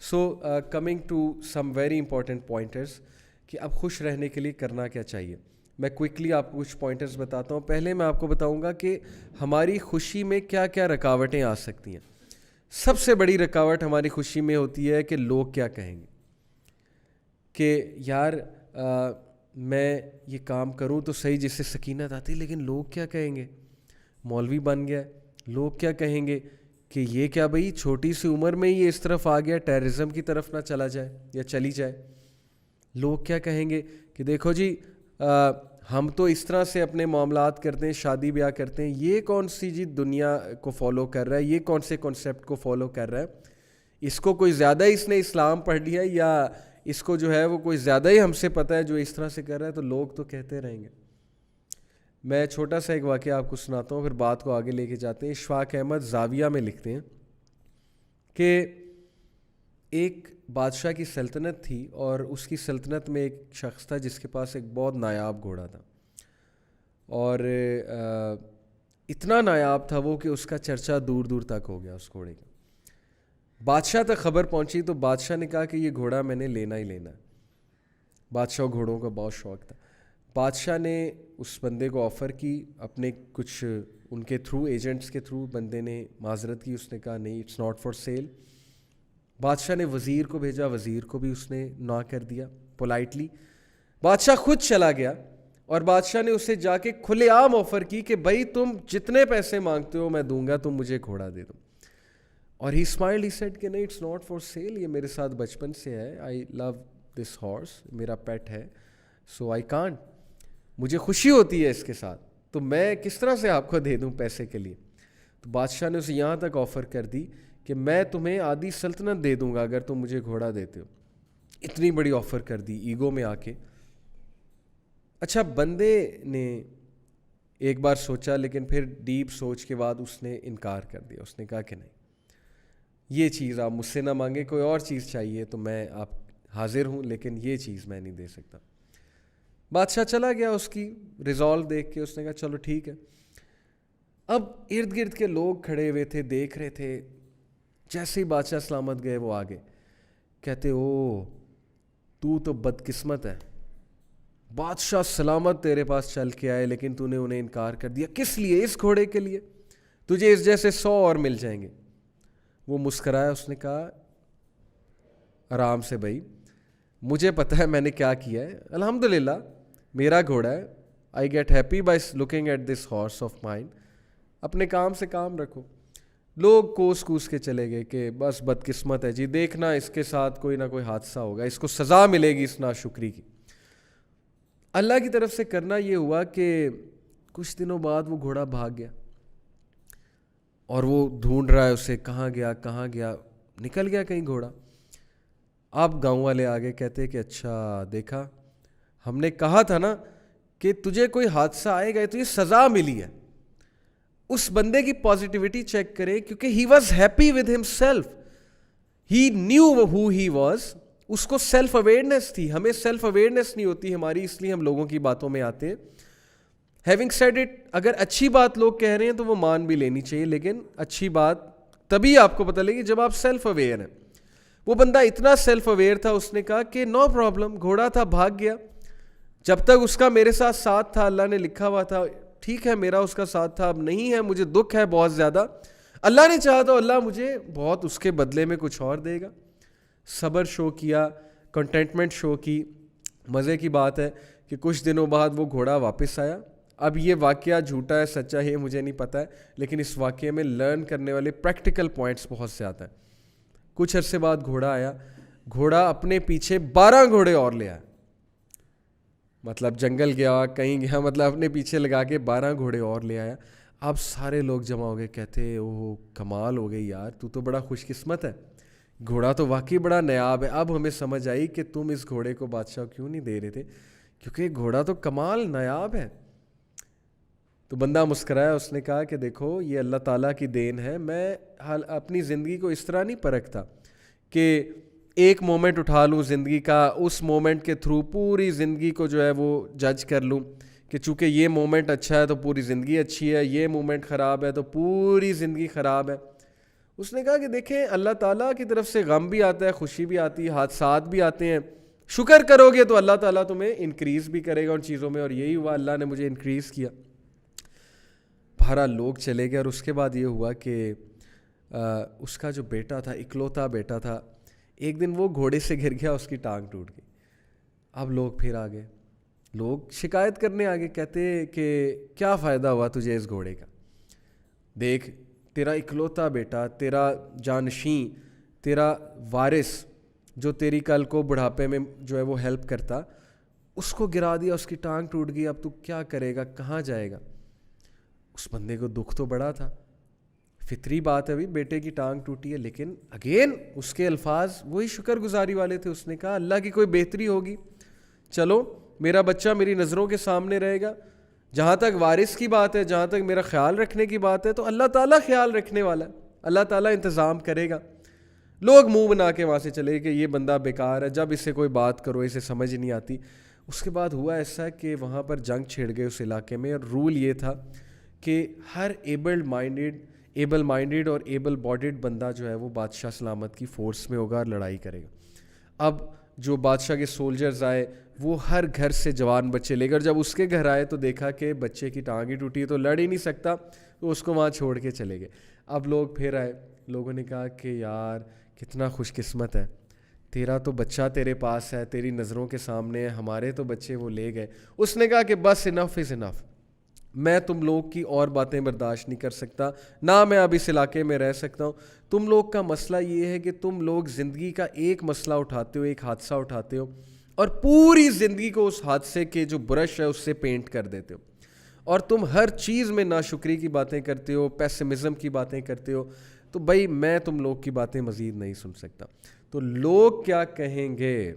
So coming to some very important pointers کہ اب خوش رہنے کے لیے کرنا کیا چاہیے. میں کوئکلی آپ کو کچھ پوائنٹرز بتاتا ہوں. پہلے میں آپ کو بتاؤں گا کہ ہماری خوشی میں کیا کیا رکاوٹیں آ سکتی ہیں. سب سے بڑی رکاوٹ ہماری خوشی میں ہوتی ہے کہ لوگ کیا کہیں گے, کہ یار میں یہ کام کروں تو صحیح جس سے سکینت آتی, لیکن لوگ کیا کہیں گے, مولوی بن گیا, لوگ کیا کہیں گے کہ یہ کیا بھائی چھوٹی سی عمر میں ہی اس طرف آ گیا, ٹیررزم کی طرف نہ چلا جائے یا چلی جائے. لوگ کیا کہیں گے کہ دیکھو جی ہم تو اس طرح سے اپنے معاملات کرتے ہیں, شادی بیاہ کرتے ہیں, یہ کون سی جی دنیا کو فالو کر رہا ہے, یہ کون سے کنسیپٹ کو فالو کر رہا ہے, اس کو کوئی زیادہ اس نے اسلام پڑھ لیا یا اس کو جو ہے وہ کوئی زیادہ ہی ہم سے پتہ ہے جو اس طرح سے کر رہا ہے. تو لوگ تو کہتے رہیں گے. میں چھوٹا سا ایک واقعہ آپ کو سناتا ہوں, پھر بات کو آگے لے کے جاتے ہیں. اشفاق احمد زاویہ میں لکھتے ہیں کہ ایک بادشاہ کی سلطنت تھی, اور اس کی سلطنت میں ایک شخص تھا جس کے پاس ایک بہت نایاب گھوڑا تھا, اور اتنا نایاب تھا وہ کہ اس کا چرچا دور دور تک ہو گیا اس گھوڑے کا. بادشاہ تک خبر پہنچی تو بادشاہ نے کہا کہ یہ گھوڑا میں نے لینا ہی لینا ہے. بادشاہ گھوڑوں کا بہت شوق تھا. بادشاہ نے اس بندے کو آفر کی, اپنے کچھ ان کے تھرو, ایجنٹس کے تھرو. بندے نے معذرت کی, اس نے کہا نہیں اٹس ناٹ فار سیل. بادشاہ نے وزیر کو بھیجا, وزیر کو بھی اس نے نہ کر دیا پولائٹلی. بادشاہ خود چلا گیا, اور بادشاہ نے اسے جا کے کھلے عام آفر کی کہ بھائی تم جتنے پیسے مانگتے ہو میں دوں گا, تم مجھے گھوڑا دے دو. اور ہی اسمائلڈ, ہی سیڈ کہ نہیں اٹس ناٹ فار سیل, یہ میرے ساتھ بچپن سے ہے, آئی لو دس ہارس, میرا پیٹ ہے, سو آئی کانٹ, مجھے خوشی ہوتی ہے اس کے ساتھ, تو میں کس طرح سے آپ کو دے دوں پیسے کے لیے. تو بادشاہ نے اسے یہاں تک آفر کر دی کہ میں تمہیں آدھی سلطنت دے دوں گا اگر تم مجھے گھوڑا دیتے ہو. اتنی بڑی آفر کر دی ایگو میں آ کے. اچھا, بندے نے ایک بار سوچا, لیکن پھر ڈیپ سوچ کے بعد اس نے انکار کر دیا. اس نے کہا کہ نہیں, یہ چیز آپ مجھ سے نہ مانگیں, کوئی اور چیز چاہیے تو میں آپ حاضر ہوں, لیکن یہ چیز میں نہیں دے سکتا. بادشاہ چلا گیا, اس کی ریزالو دیکھ کے اس نے کہا چلو ٹھیک ہے. اب ارد گرد کے لوگ کھڑے ہوئے تھے, دیکھ رہے تھے. جیسے ہی بادشاہ سلامت گئے وہ آگے کہتے او تو بدقسمت ہے, بادشاہ سلامت تیرے پاس چل کے آئے لیکن تو نے انہیں انکار کر دیا. کس لیے؟ اس گھوڑے کے لیے, تجھے اس جیسے 100 اور مل جائیں گے. وہ مسکرایا, اس نے کہا آرام سے بھائی, مجھے پتہ ہے میں نے کیا کیا ہے, الحمدللہ میرا گھوڑا ہے, I get happy by looking at this horse of mine, اپنے کام سے کام رکھو. لوگ کوس کوس کے چلے گئے کہ بس بدقسمت ہے جی, دیکھنا اس کے ساتھ کوئی نہ کوئی حادثہ ہوگا, اس کو سزا ملے گی اس ناشکری کی. اللہ کی طرف سے کرنا یہ ہوا کہ کچھ دنوں بعد وہ گھوڑا بھاگ گیا, اور وہ ڈھونڈ رہا ہے اسے, کہاں گیا, نکل گیا کہیں گھوڑا. اب گاؤں والے آگے کہتے کہ اچھا دیکھا, ہم نے کہا تھا نا کہ تجھے کوئی حادثہ آئے گا تو یہ سزا ملی ہے. اس بندے کی پازیٹیوٹی چیک کرے, کیونکہ ہی he was happy with himself he knew who he, was کو سیلف اویئرنیس تھی. ہمیں سیلف اویئرنیس نہیں ہوتی ہماری, اس لیے ہم لوگوں کی باتوں میں آتے ہیں. ہیونگ سیڈ اٹ, اگر اچھی بات لوگ کہہ رہے ہیں تو وہ مان بھی لینی چاہیے, لیکن اچھی بات تبھی آپ کو پتہ لگے گی جب آپ سیلف اویئر ہیں. وہ بندہ اتنا سیلف اویئر تھا, اس نے کہا کہ نو پرابلم, گھوڑا تھا بھاگ گیا, جب تک اس کا میرے ساتھ تھا, اللہ نے لکھا ہوا تھا, ٹھیک ہے میرا اس کا ساتھ تھا, اب نہیں ہے, مجھے دکھ ہے بہت زیادہ, اللہ نے چاہا تو اللہ مجھے بہت اس کے بدلے میں کچھ اور دے گا. صبر شو کیا, کنٹینٹمنٹ شو کی. مزے کی بات ہے کہ کچھ دنوں بعد وہ گھوڑا واپس آیا. اب یہ واقعہ جھوٹا ہے سچا ہے مجھے نہیں پتہ ہے, لیکن اس واقعے میں لرن کرنے والے پریکٹیکل پوائنٹس بہت زیادہ ہیں. کچھ عرصے بعد گھوڑا آیا, گھوڑا اپنے پیچھے 12 گھوڑے اور لے آیا, مطلب جنگل گیا کہیں گیا, مطلب اپنے پیچھے لگا کے 12 گھوڑے اور لے آیا. اب سارے لوگ جمع ہو گئے, کہتے اوہ کمال ہو گئی یار, تو بڑا خوش قسمت ہے, گھوڑا تو واقعی بڑا نایاب ہے. اب ہمیں سمجھ آئی کہ تم اس گھوڑے کو بادشاہ کیوں نہیں دے رہے تھے, کیونکہ گھوڑا تو کمال نایاب ہے. تو بندہ مسکرایا, اس نے کہا کہ دیکھو یہ اللہ تعالیٰ کی دین ہے, میں اپنی زندگی کو اس طرح نہیں پرکھتا کہ ایک مومنٹ اٹھا لوں زندگی کا, اس مومنٹ کے تھرو پوری زندگی کو جو ہے وہ جج کر لوں کہ چونکہ یہ مومنٹ اچھا ہے تو پوری زندگی اچھی ہے, یہ مومنٹ خراب ہے تو پوری زندگی خراب ہے. اس نے کہا کہ دیکھیں اللہ تعالیٰ کی طرف سے غم بھی آتا ہے, خوشی بھی آتی ہے, حادثات بھی آتے ہیں, شکر کرو گے تو اللہ تعالیٰ تمہیں انکریز بھی کرے گا ان چیزوں میں, اور یہی ہوا, اللہ نے مجھے انکریز کیا. بہرحال لوگ چلے گئے, اور اس کے بعد یہ ہوا کہ اس کا جو بیٹا تھا, اکلوتا بیٹا تھا, ایک دن وہ گھوڑے سے گر گیا, اس کی ٹانگ ٹوٹ گئی. اب لوگ پھر آ گئے, لوگ شکایت کرنے آگے, کہتے کہ کیا فائدہ ہوا تجھے اس گھوڑے کا, دیکھ تیرا اکلوتا بیٹا, تیرا جانشین, تیرا وارث جو تیری کل کو بڑھاپے میں جو ہے وہ ہیلپ کرتا, اس کو گرا دیا, اس کی ٹانگ ٹوٹ گئی, اب تو کیا کرے گا, کہاں جائے گا. اس بندے کو دکھ تو بڑا تھا, فطری بات ہے بھی, بیٹے کی ٹانگ ٹوٹی ہے, لیکن اگین اس کے الفاظ وہی شکر گزاری والے تھے. اس نے کہا اللہ کی کوئی بہتری ہوگی, چلو میرا بچہ میری نظروں کے سامنے رہے گا, جہاں تک وارث کی بات ہے, جہاں تک میرا خیال رکھنے کی بات ہے, تو اللہ تعالیٰ خیال رکھنے والا ہے, اللہ تعالیٰ انتظام کرے گا. لوگ منہ بنا کے وہاں سے چلے کہ یہ بندہ بیکار ہے, جب اس سے کوئی بات کرو اسے سمجھ نہیں آتی. اس کے بعد ہوا ایسا کہ وہاں پر جنگ چھڑ گئے اس علاقے میں, اور رول یہ تھا کہ ہر ایبل مائنڈیڈ اور ایبل باڈیڈ بندہ جو ہے وہ بادشاہ سلامت کی فورس میں ہوگا اور لڑائی کرے گا. اب جو بادشاہ کے سولجرز آئے وہ ہر گھر سے جوان بچے لے گئے, اور جب اس کے گھر آئے تو دیکھا کہ بچے کی ٹانگ ہی ٹوٹی ہے, تو لڑ ہی نہیں سکتا, تو اس کو وہاں چھوڑ کے چلے گئے. اب لوگ پھر آئے, لوگوں نے کہا کہ یار کتنا خوش قسمت ہے, تیرا تو بچہ تیرے پاس ہے, تیری نظروں کے سامنے ہے, ہمارے تو بچے وہ لے گئے. اس نے کہا کہ بس انف از انف, میں تم لوگ کی اور باتیں برداشت نہیں کر سکتا, نہ میں اب اس علاقے میں رہ سکتا ہوں. تم لوگ کا مسئلہ یہ ہے کہ تم لوگ زندگی کا ایک مسئلہ اٹھاتے ہو, ایک حادثہ اٹھاتے ہو, اور پوری زندگی کو اس حادثے کے جو برش ہے اس سے پینٹ کر دیتے ہو, اور تم ہر چیز میں ناشکری کی باتیں کرتے ہو, پیسمزم کی باتیں کرتے ہو. تو بھائی میں تم لوگ کی باتیں مزید نہیں سن سکتا. تو لوگ کیا کہیں گے,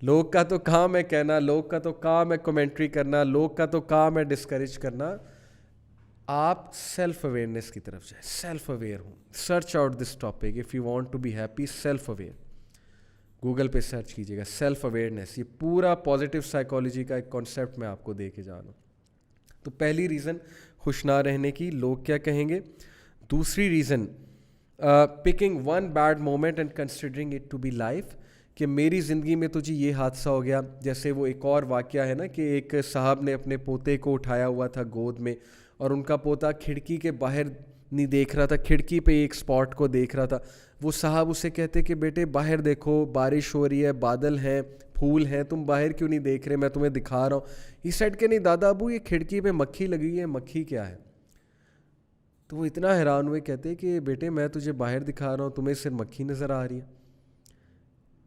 لوگ کا تو کام ہے کہنا, لوگ کا تو کام ہے کمنٹری کرنا, لوگ کا تو کام ہے ڈسکریج کرنا. آپ سیلف اویئرنیس کی طرف جائیں, سیلف اویئر ہوں, search out this topic if you want to be happy. Self aware Google پہ سرچ کیجیے گا, سیلف اویئرنیس, یہ پورا پازیٹیو سائیکالوجی کا ایک کانسیپٹ میں آپ کو دے کے جا رہا ہوں. تو پہلی ریزن خوش نہ رہنے کی, لوگ کیا کہیں گے. دوسری reason picking one bad moment and considering it to be life, کہ میری زندگی میں تو جی یہ حادثہ ہو گیا. جیسے وہ ایک اور واقعہ ہے نا کہ ایک صاحب نے اپنے پوتے کو اٹھایا ہوا تھا گود میں, اور ان کا پوتا کھڑکی کے باہر نہیں دیکھ رہا تھا, کھڑکی پہ ایک سپاٹ کو دیکھ رہا تھا. وہ صاحب اسے کہتے کہ بیٹے باہر دیکھو, بارش ہو رہی ہے, بادل ہیں, پھول ہیں, تم باہر کیوں نہیں دیکھ رہے, میں تمہیں دکھا رہا ہوں. ہی سیڈ کہ نہیں دادا ابو یہ کھڑکی پہ مکھی لگی ہے. مکھی کیا ہے؟ تو وہ اتنا حیران ہوئے, کہتے کہ بیٹے میں تجھے باہر دکھا رہا ہوں, تمہیں صرف مکھی نظر آ رہی ہے.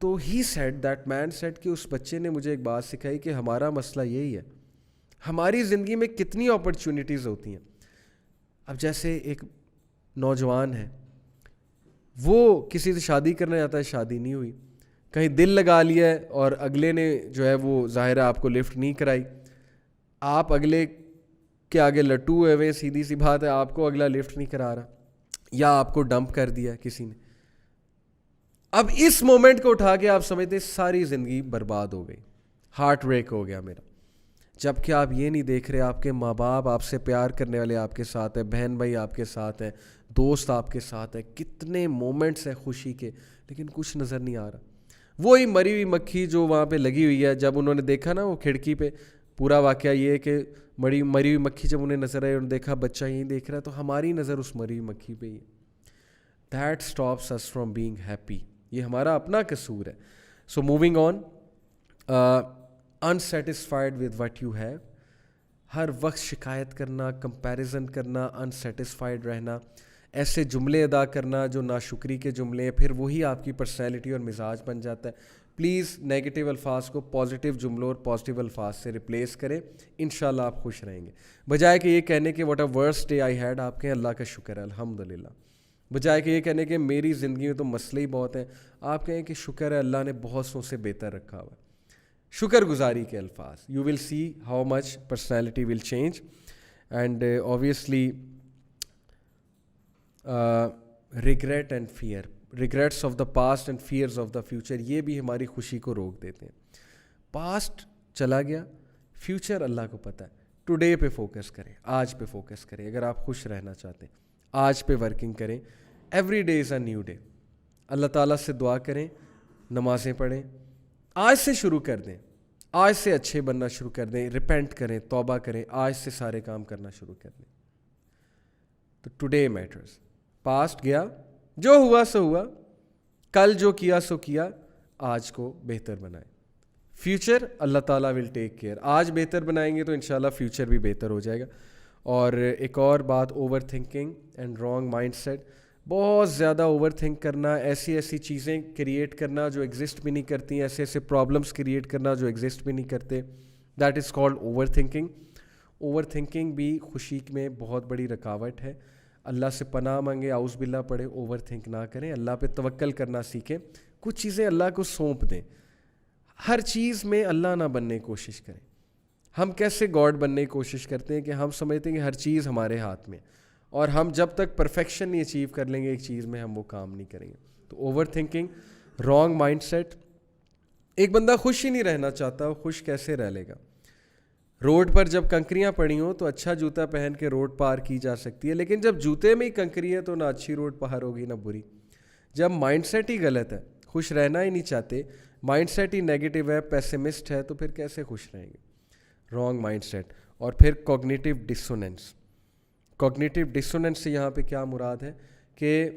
تو he said, that man said, کہ اس بچے نے مجھے ایک بات سکھائی کہ ہمارا مسئلہ یہی ہے, ہماری زندگی میں کتنی اپرچونیٹیز ہوتی ہیں. اب جیسے ایک نوجوان ہے, وہ کسی سے شادی کرنا چاہتا ہے, شادی نہیں ہوئی, کہیں دل لگا لیا ہے اور اگلے نے جو ہے وہ ظاہر ہے آپ کو لفٹ نہیں کرائی, آپ اگلے کے آگے لٹو ہوئے, سیدھی سی بات ہے, آپ کو اگلا لفٹ نہیں کرا رہا, یا آپ کو ڈمپ کر دیا کسی نے. اب اس مومنٹ کو اٹھا کے آپ سمجھتے ساری زندگی برباد ہو گئی, ہارٹ بریک ہو گیا میرا. جب کہ آپ یہ نہیں دیکھ رہے آپ کے ماں باپ آپ سے پیار کرنے والے آپ کے ساتھ ہیں, بہن بھائی آپ کے ساتھ ہیں, دوست آپ کے ساتھ ہیں, کتنے مومنٹس ہیں خوشی کے, لیکن کچھ نظر نہیں آ رہا. وہی مری ہوئی مکھی جو وہاں پہ لگی ہوئی ہے, جب انہوں نے دیکھا نا وہ کھڑکی پہ, پورا واقعہ یہ ہے کہ مری ہوئی مکھی جب انہیں نظر آئی, انہوں نے دیکھا بچہ یہیں دیکھ رہا ہے, تو ہماری نظر اس مری ہوئی مکھی پہ ہی ہے. That stops us from being happy. یہ ہمارا اپنا قصور ہے. So moving on, unsatisfied with what you have, ہر وقت شکایت کرنا, کمپیریزن کرنا, انسیٹسفائڈ رہنا, ایسے جملے ادا کرنا جو ناشکری کے جملے ہیں, پھر وہی آپ کی پرسنالٹی اور مزاج بن جاتا ہے. پلیز نیگیٹو الفاظ کو پازیٹیو جملوں اور پازیٹیو الفاظ سے ریپلیس کریں, انشاءاللہ آپ خوش رہیں گے. بجائے کہ یہ کہنے کہ what a worst day I had, آپ کہیں اللہ کا شکر ہے الحمدللہ. بجائے کہ یہ کہنے کہ میری زندگی میں تو مسئلے ہی بہت ہیں, آپ کہیں کہ شکر ہے اللہ نے بہت سو سے بہتر رکھا ہوا ہے. شکر گزاری کے الفاظ, you will see how much personality will change. And obviously regret and fear, regrets of the past and fears of the future, یہ بھی ہماری خوشی کو روک دیتے ہیں. پاسٹ چلا گیا, فیوچر اللہ کو پتہ ہے. ٹوڈے پہ فوکس کریں, آج پہ فوکس کریں. اگر آپ خوش رہنا چاہتے ہیں آج پہ ورکنگ کریں. Every day is a new day. Allah تعالیٰ سے دعا کریں, نمازیں پڑھیں, آج سے شروع کر دیں, آج سے اچھے بننا شروع کر دیں, ریپینٹ کریں, توبہ کریں, آج سے سارے کام کرنا شروع کر دیں. تو ٹوڈے میٹرز. پاسٹ گیا, جو ہوا سو ہوا, کل جو کیا سو کیا, آج کو بہتر بنائیں. فیوچر اللہ تعالیٰ ول ٹیک کیئر. آج بہتر بنائیں گے تو انشاءاللہ فیوچر بھی بہتر ہو جائے گا. اور ایک اور بات, overthinking and wrong mindset. بہت زیادہ اوور تھنک کرنا, ایسی چیزیں کریٹ کرنا جو ایگزسٹ بھی نہیں کرتی, ایسے پرابلمس کریٹ کرنا جو ایگزسٹ بھی نہیں کرتے, that is called over thinking. Over thinking بھی خوشی میں بہت بڑی رکاوٹ ہے. اللہ سے پناہ مانگے, اعوذ باللہ پڑھے, اوور تھنک نہ کریں, اللہ پہ توکل کرنا سیکھیں. کچھ چیزیں اللہ کو سونپ دیں. ہر چیز میں اللہ نہ بننے کی کوشش کریں. ہم کیسے گاڈ بننے کی کوشش کرتے ہیں کہ ہم سمجھتے ہیں کہ ہر چیز ہمارے ہاتھ میں, اور ہم جب تک پرفیکشن نہیں اچیو کر لیں گے ایک چیز میں, ہم وہ کام نہیں کریں گے. تو overthinking, wrong mindset. ایک بندہ خوش ہی نہیں رہنا چاہتا, وہ خوش کیسے رہ لے گا؟ روڈ پر جب کنکریاں پڑی ہوں تو اچھا جوتا پہن کے روڈ پار کی جا سکتی ہے, لیکن جب جوتے میں ہی کنکری ہے تو نہ اچھی روڈ پار ہوگی نہ بری. جب مائنڈ سیٹ ہی غلط ہے, خوش رہنا ہی نہیں چاہتے, مائنڈ سیٹ ہی نیگیٹو ہے, پیسمسٹ ہے, تو پھر کیسے خوش رہیں گے؟ Wrong mindset. اور پھر کوگنیٹیو ڈسوننس. کوگنیٹیو ڈسوننس سے یہاں پہ کیا مراد ہے کہ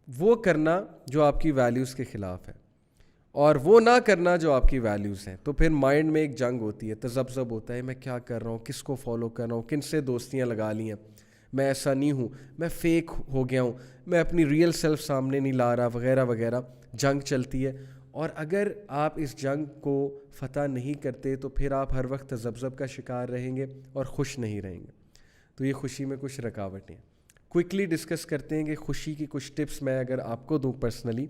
وہ کرنا جو آپ کی ویلیوز کے خلاف ہے, اور وہ نہ کرنا جو آپ کی ویلیوز ہیں. تو پھر مائنڈ میں ایک جنگ ہوتی ہے, تذبذب ہوتا ہے, میں کیا کر رہا ہوں, کس کو فالو کر رہا ہوں, کن سے دوستیاں لگا لی ہیں, میں ایسا نہیں ہوں, میں فیک ہو گیا ہوں, میں اپنی ریئل سیلف سامنے نہیں لا رہا, وغیرہ وغیرہ. جنگ چلتی ہے, اور اگر آپ اس جنگ کو فتح نہیں کرتے تو پھر آپ ہر وقت تذبذب کا شکار رہیں گے اور خوش نہیں رہیں گے. تو یہ خوشی میں کچھ رکاوٹیں. کوئکلی ڈسکس کرتے ہیں کہ خوشی کی کچھ ٹپس میں اگر آپ کو دوں پرسنلی,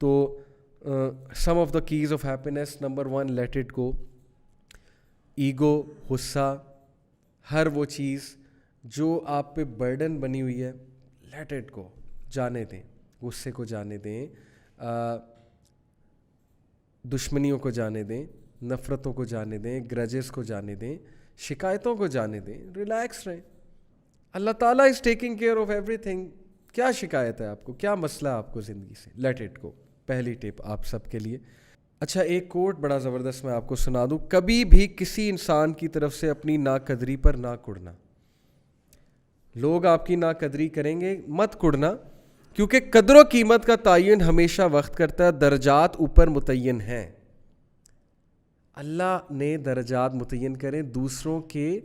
تو some of the keys of happiness. Number 1, let it go. Ego, غصہ, ہر وہ چیز جو آپ پہ برڈن بنی ہوئی ہے, لیٹ اٹ گو, جانے دیں. غصے کو جانے دیں, دشمنیوں کو جانے دیں, نفرتوں کو جانے دیں, گرجز کو جانے دیں, شکایتوں کو جانے دیں, ریلیکس رہیں. اللہ تعالیٰ is taking care of every thing. کیا شکایت ہے آپ کو, کیا مسئلہ ہے آپ کو زندگی سے؟ لیٹ اٹ گو. پہلی ٹپ آپ سب کے لیے. اچھا, ایک کوٹ بڑا زبردست میں آپ کو سنا دوں. کبھی بھی کسی انسان کی طرف سے اپنی ناقدری پر نہ کڑنا. لوگ آپ کی ناقدری کریں گے, مت کڑنا, کیونکہ قدر و قیمت کا تعین ہمیشہ وقت کرتا ہے, درجات اوپر متعین ہیں. اللہ نے درجات متعین کریں, دوسروں کے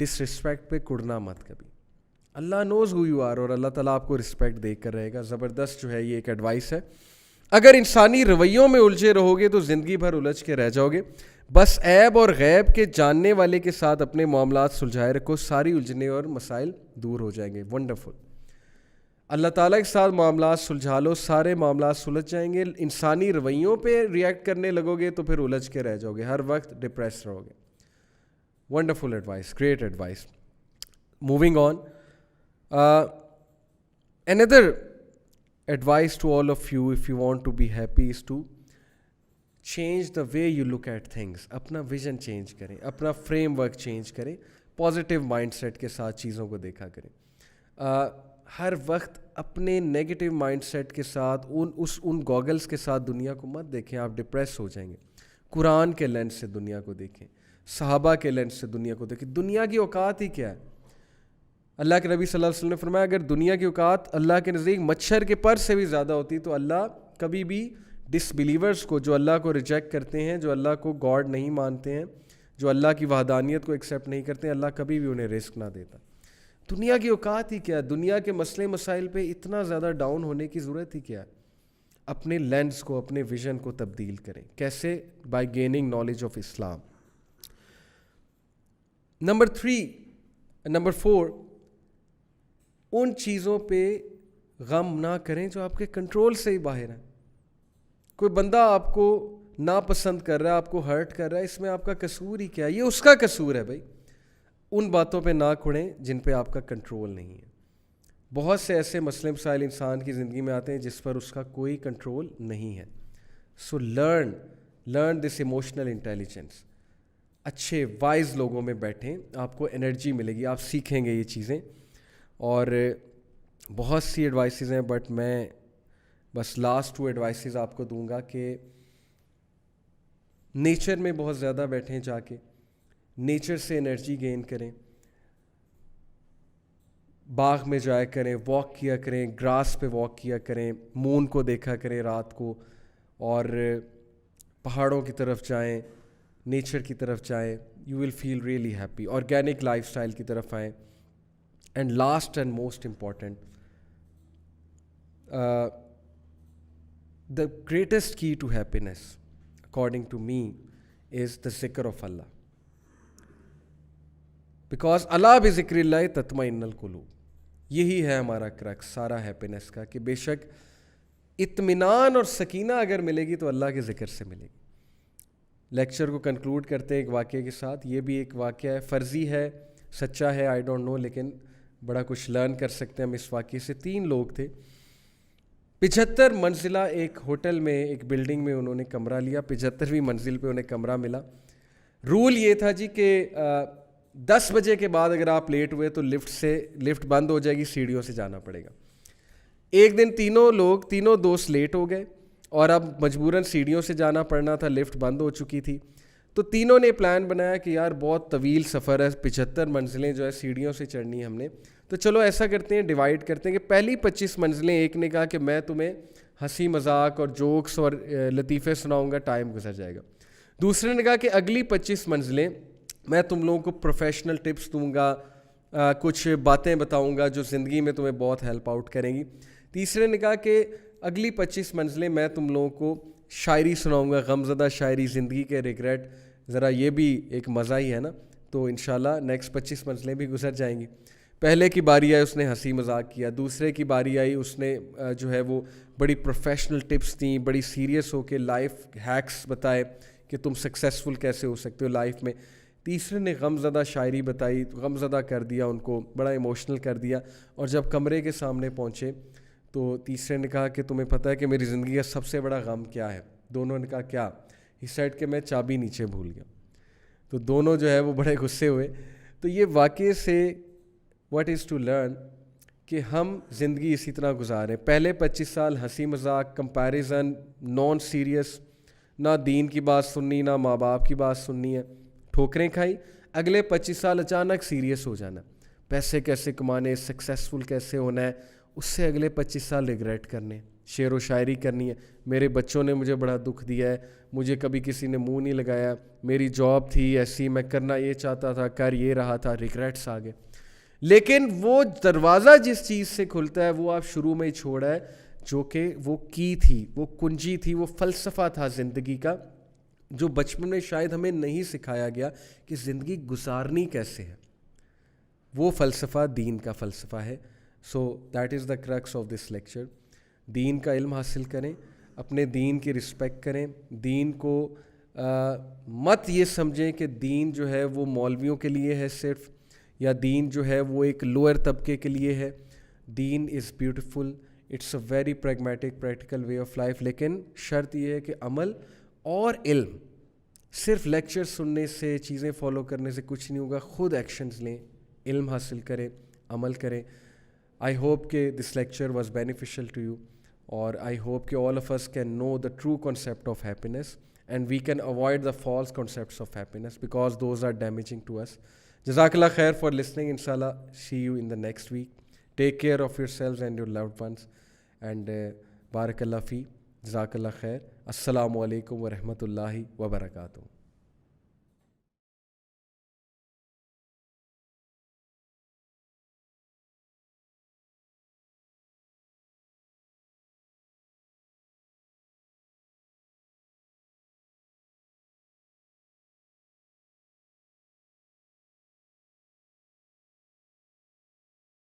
ڈس رسپیکٹ پہ کڑنا مت کبھی. اللہ نوز ہو یو آر, اور اللہ تعالیٰ آپ کو رسپیکٹ دے کر رہے گا. زبردست جو ہے یہ ایک ایڈوائس ہے. اگر انسانی رویوں میں الجھے رہو گے تو زندگی بھر الجھ کے رہ جاؤ گے. بس عیب اور غیب کے جاننے والے کے ساتھ اپنے معاملات سلجھائے رکھو, ساری الجھنے اور مسائل دور ہو جائیں گے. ونڈرفل. اللہ تعالیٰ کے ساتھ معاملات سلجھا لو, سارے معاملات سلجھ جائیں گے. انسانی رویوں پہ ریئیکٹ کرنے لگو گے تو پھر الجھ کے رہ جاؤ گے, ہر وقت ڈپریس رہو گے. Wonderful advice, great advice. Moving on. Another advice to all of you, if you want to be happy, is to change the way you look at things. اپنا ویژن چینج کریں, اپنا فریم ورک چینج کریں, positive mind set کے ساتھ چیزوں کو دیکھا کریں. ہر وقت اپنے نیگیٹو مائنڈ سیٹ کے ساتھ ان گوگلز کے ساتھ دنیا کو مت دیکھیں, آپ ڈپریس ہو جائیں گے. قرآن کے لینس سے دنیا کو دیکھیں, صحابہ کے لینس سے دنیا کو دیکھیں. دنیا کی اوقات ہی کیا ہے؟ اللہ کے نبی صلی اللہ علیہ وسلم نے فرمایا اگر دنیا کی اوقات اللہ کے نزدیک مچھر کے پر سے بھی زیادہ ہوتی تو اللہ کبھی بھی ڈس بلیورز کو, جو اللہ کو ریجیکٹ کرتے ہیں, جو اللہ کو گاڈ نہیں مانتے ہیں, جو اللہ کی وحدانیت کو ایکسیپٹ نہیں کرتے ہیں, اللہ کبھی بھی انہیں رزق نہ دیتا. دنیا کی اوقات ہی کیا ہے؟ دنیا کے مسئلے مسائل پہ اتنا زیادہ ڈاؤن ہونے کی ضرورت ہی کیا ہے؟ اپنے لینس کو, اپنے ویژن کو تبدیل کریں. کیسے؟ By gaining knowledge of Islam. Number 4, ان چیزوں پہ غم نہ کریں جو آپ کے کنٹرول سے ہی باہر ہیں. کوئی بندہ آپ کو ناپسند کر رہا ہے, آپ کو ہرٹ کر رہا ہے, اس میں آپ کا قصور ہی کیا ہے؟ یہ اس کا قصور ہے بھائی. ان باتوں پہ نہ کھڑیں جن پہ آپ کا کنٹرول نہیں ہے. بہت سے ایسے مسئلے مسائل انسان کی زندگی میں آتے ہیں جس پر اس کا کوئی کنٹرول نہیں ہے. So learn this emotional intelligence. اچھے وائز لوگوں میں بیٹھیں, آپ کو انرجی ملے گی, آپ سیکھیں گے یہ چیزیں. اور بہت سی ایڈوائسز ہیں, بٹ میں بس لاسٹ 2 ایڈوائسز آپ کو دوں گا کہ نیچر میں بہت زیادہ بیٹھیں, جا کے نیچر سے انرجی گین کریں. باغ میں جایا کریں, واک کیا کریں, گراس پہ واک کیا کریں, مون کو دیکھا کریں رات کو, اور پہاڑوں کی طرف جائیں, نیچر کی طرف جائیں. You will feel really happy. Organic life style کی طرف آئیں. And last and most important, the greatest key to happiness according to me is the zikr of Allah. Because اللہ بذکر اللہ تطمئن القلوب. یہی ہے ہمارا کرکس سارا ہیپینس کا, کہ بے شک اطمینان اور سکینہ اگر ملے گی تو اللہ کے ذکر سے ملے گی. لیکچر کو کنکلوڈ کرتے ہیں ایک واقعے کے ساتھ. یہ بھی ایک واقعہ ہے, فرضی ہے, سچا ہے, آئی ڈونٹ نو, لیکن بڑا کچھ لرن کر سکتے ہیں ہم اس واقعے سے. 3 لوگ تھے, 75 منزلہ ایک ہوٹل میں, ایک بلڈنگ میں انہوں نے کمرہ لیا. 75ویں منزل پہ انہیں کمرہ ملا. رول یہ تھا جی کہ 10 بجے کے بعد اگر آپ لیٹ ہوئے تو لفٹ بند ہو جائے گی, سیڑھیوں سے جانا پڑے گا. ایک دن تینوں دوست لیٹ ہو گئے اور اب مجبوراً سیڑھیوں سے جانا پڑنا تھا, لفٹ بند ہو چکی تھی. تو تینوں نے پلان بنایا کہ یار بہت طویل سفر ہے, 75 منزلیں جو ہے سیڑھیوں سے چڑھنی ہے ہم نے, تو چلو ایسا کرتے ہیں, ڈیوائڈ کرتے ہیں کہ پہلی 25 منزلیں ایک نے کہا کہ میں تمہیں ہنسی مذاق اور جوکس اور لطیفے سناؤں گا, ٹائم گزر جائے گا. دوسرے نے کہا کہ اگلی 25 منزلیں میں تم لوگوں کو پروفیشنل ٹپس دوں گا, کچھ باتیں بتاؤں گا جو زندگی میں تمہیں بہت ہیلپ آؤٹ کریں گی. تیسرے نے کہا کہ اگلی 25 منزلیں میں تم لوگوں کو شاعری سناؤں گا, غمزدہ شاعری, زندگی کے ریگریٹ, ذرا یہ بھی ایک مزہ ہی ہے نا, تو انشاءاللہ نیکسٹ 25 منزلیں بھی گزر جائیں گی. پہلے کی باری آئی اس نے ہنسی مذاق کیا, دوسرے کی باری آئی اس نے جو ہے وہ بڑی پروفیشنل ٹپس دیں, بڑی سیریس ہو کے لائف ہیکس بتائے کہ تم سکسیزفل کیسے ہو سکتے ہو لائف میں. تیسرے نے غمزدہ شاعری بتائی, غمزدہ کر دیا ان کو, بڑا ایموشنل کر دیا. اور جب کمرے کے سامنے پہنچے تو تیسرے نے کہا کہ تمہیں پتہ ہے کہ میری زندگی کا سب سے بڑا غم کیا ہے؟ دونوں نے کہا کیا؟ ہی سیڈ کہ میں چابی نیچے بھول گیا. تو دونوں جو ہے وہ بڑے غصے ہوئے. تو یہ واقعے سے واٹ از ٹو لرن کہ ہم زندگی اسی طرح گزاریں. پہلے 25 سال ہنسی مذاق, کمپیریزن, نان سیریس, نہ دین کی بات سننی نہ ماں باپ کی بات سننی ہے, ٹھوکریں کھائی. اگلے 25 سال اچانک سیریس ہو جانا, پیسے کیسے کمانے, سکسیزفل کیسے ہونا ہے, اس سے اگلے 25 سال ریگریٹ کرنے, شعر و شاعری کرنی ہے. میرے بچوں نے مجھے بڑا دکھ دیا ہے, مجھے کبھی کسی نے منہ نہیں لگایا, میری جاب تھی ایسی, میں کرنا یہ چاہتا تھا, کر یہ رہا تھا, ریگریٹس آ گئے. لیکن وہ دروازہ جس چیز سے کھلتا ہے وہ آپ شروع میں ہی چھوڑا ہے, جو کہ وہ کی تھی, وہ کنجی تھی, وہ فلسفہ تھا زندگی کا, جو بچپن میں شاید ہمیں نہیں سکھایا گیا کہ زندگی گزارنی کیسے ہے. وہ فلسفہ دین کا فلسفہ ہے. So that is the crux of this lecture. دین کا علم حاصل کریں, اپنے دین کی رسپیکٹ کریں, دین کو مت یہ سمجھیں کہ دین جو ہے وہ مولویوں کے لیے ہے صرف, یا دین جو ہے وہ ایک لوئر طبقے کے لیے ہے. Deen is beautiful, it's a very pragmatic practical way of life. لیکن شرط یہ ہے کہ عمل اور علم, صرف لیکچر سننے سے, چیزیں فالو کرنے سے کچھ نہیں ہوگا. خود ایکشنز لیں, علم حاصل کریں, عمل کریں. آئی ہوپ کہ this lecture was beneficial to you, اور آئی ہوپ کہ all of us can know the true concept of happiness and we can avoid the false concepts of happiness because those are damaging to us. Jazakallah khair for listening. Inshallah, see you in the next week. Take care of yourselves and your loved ones, and barakallah fi. Jazakallah khair. Assalamu alaikum wa rahmatullahi wa barakatuh.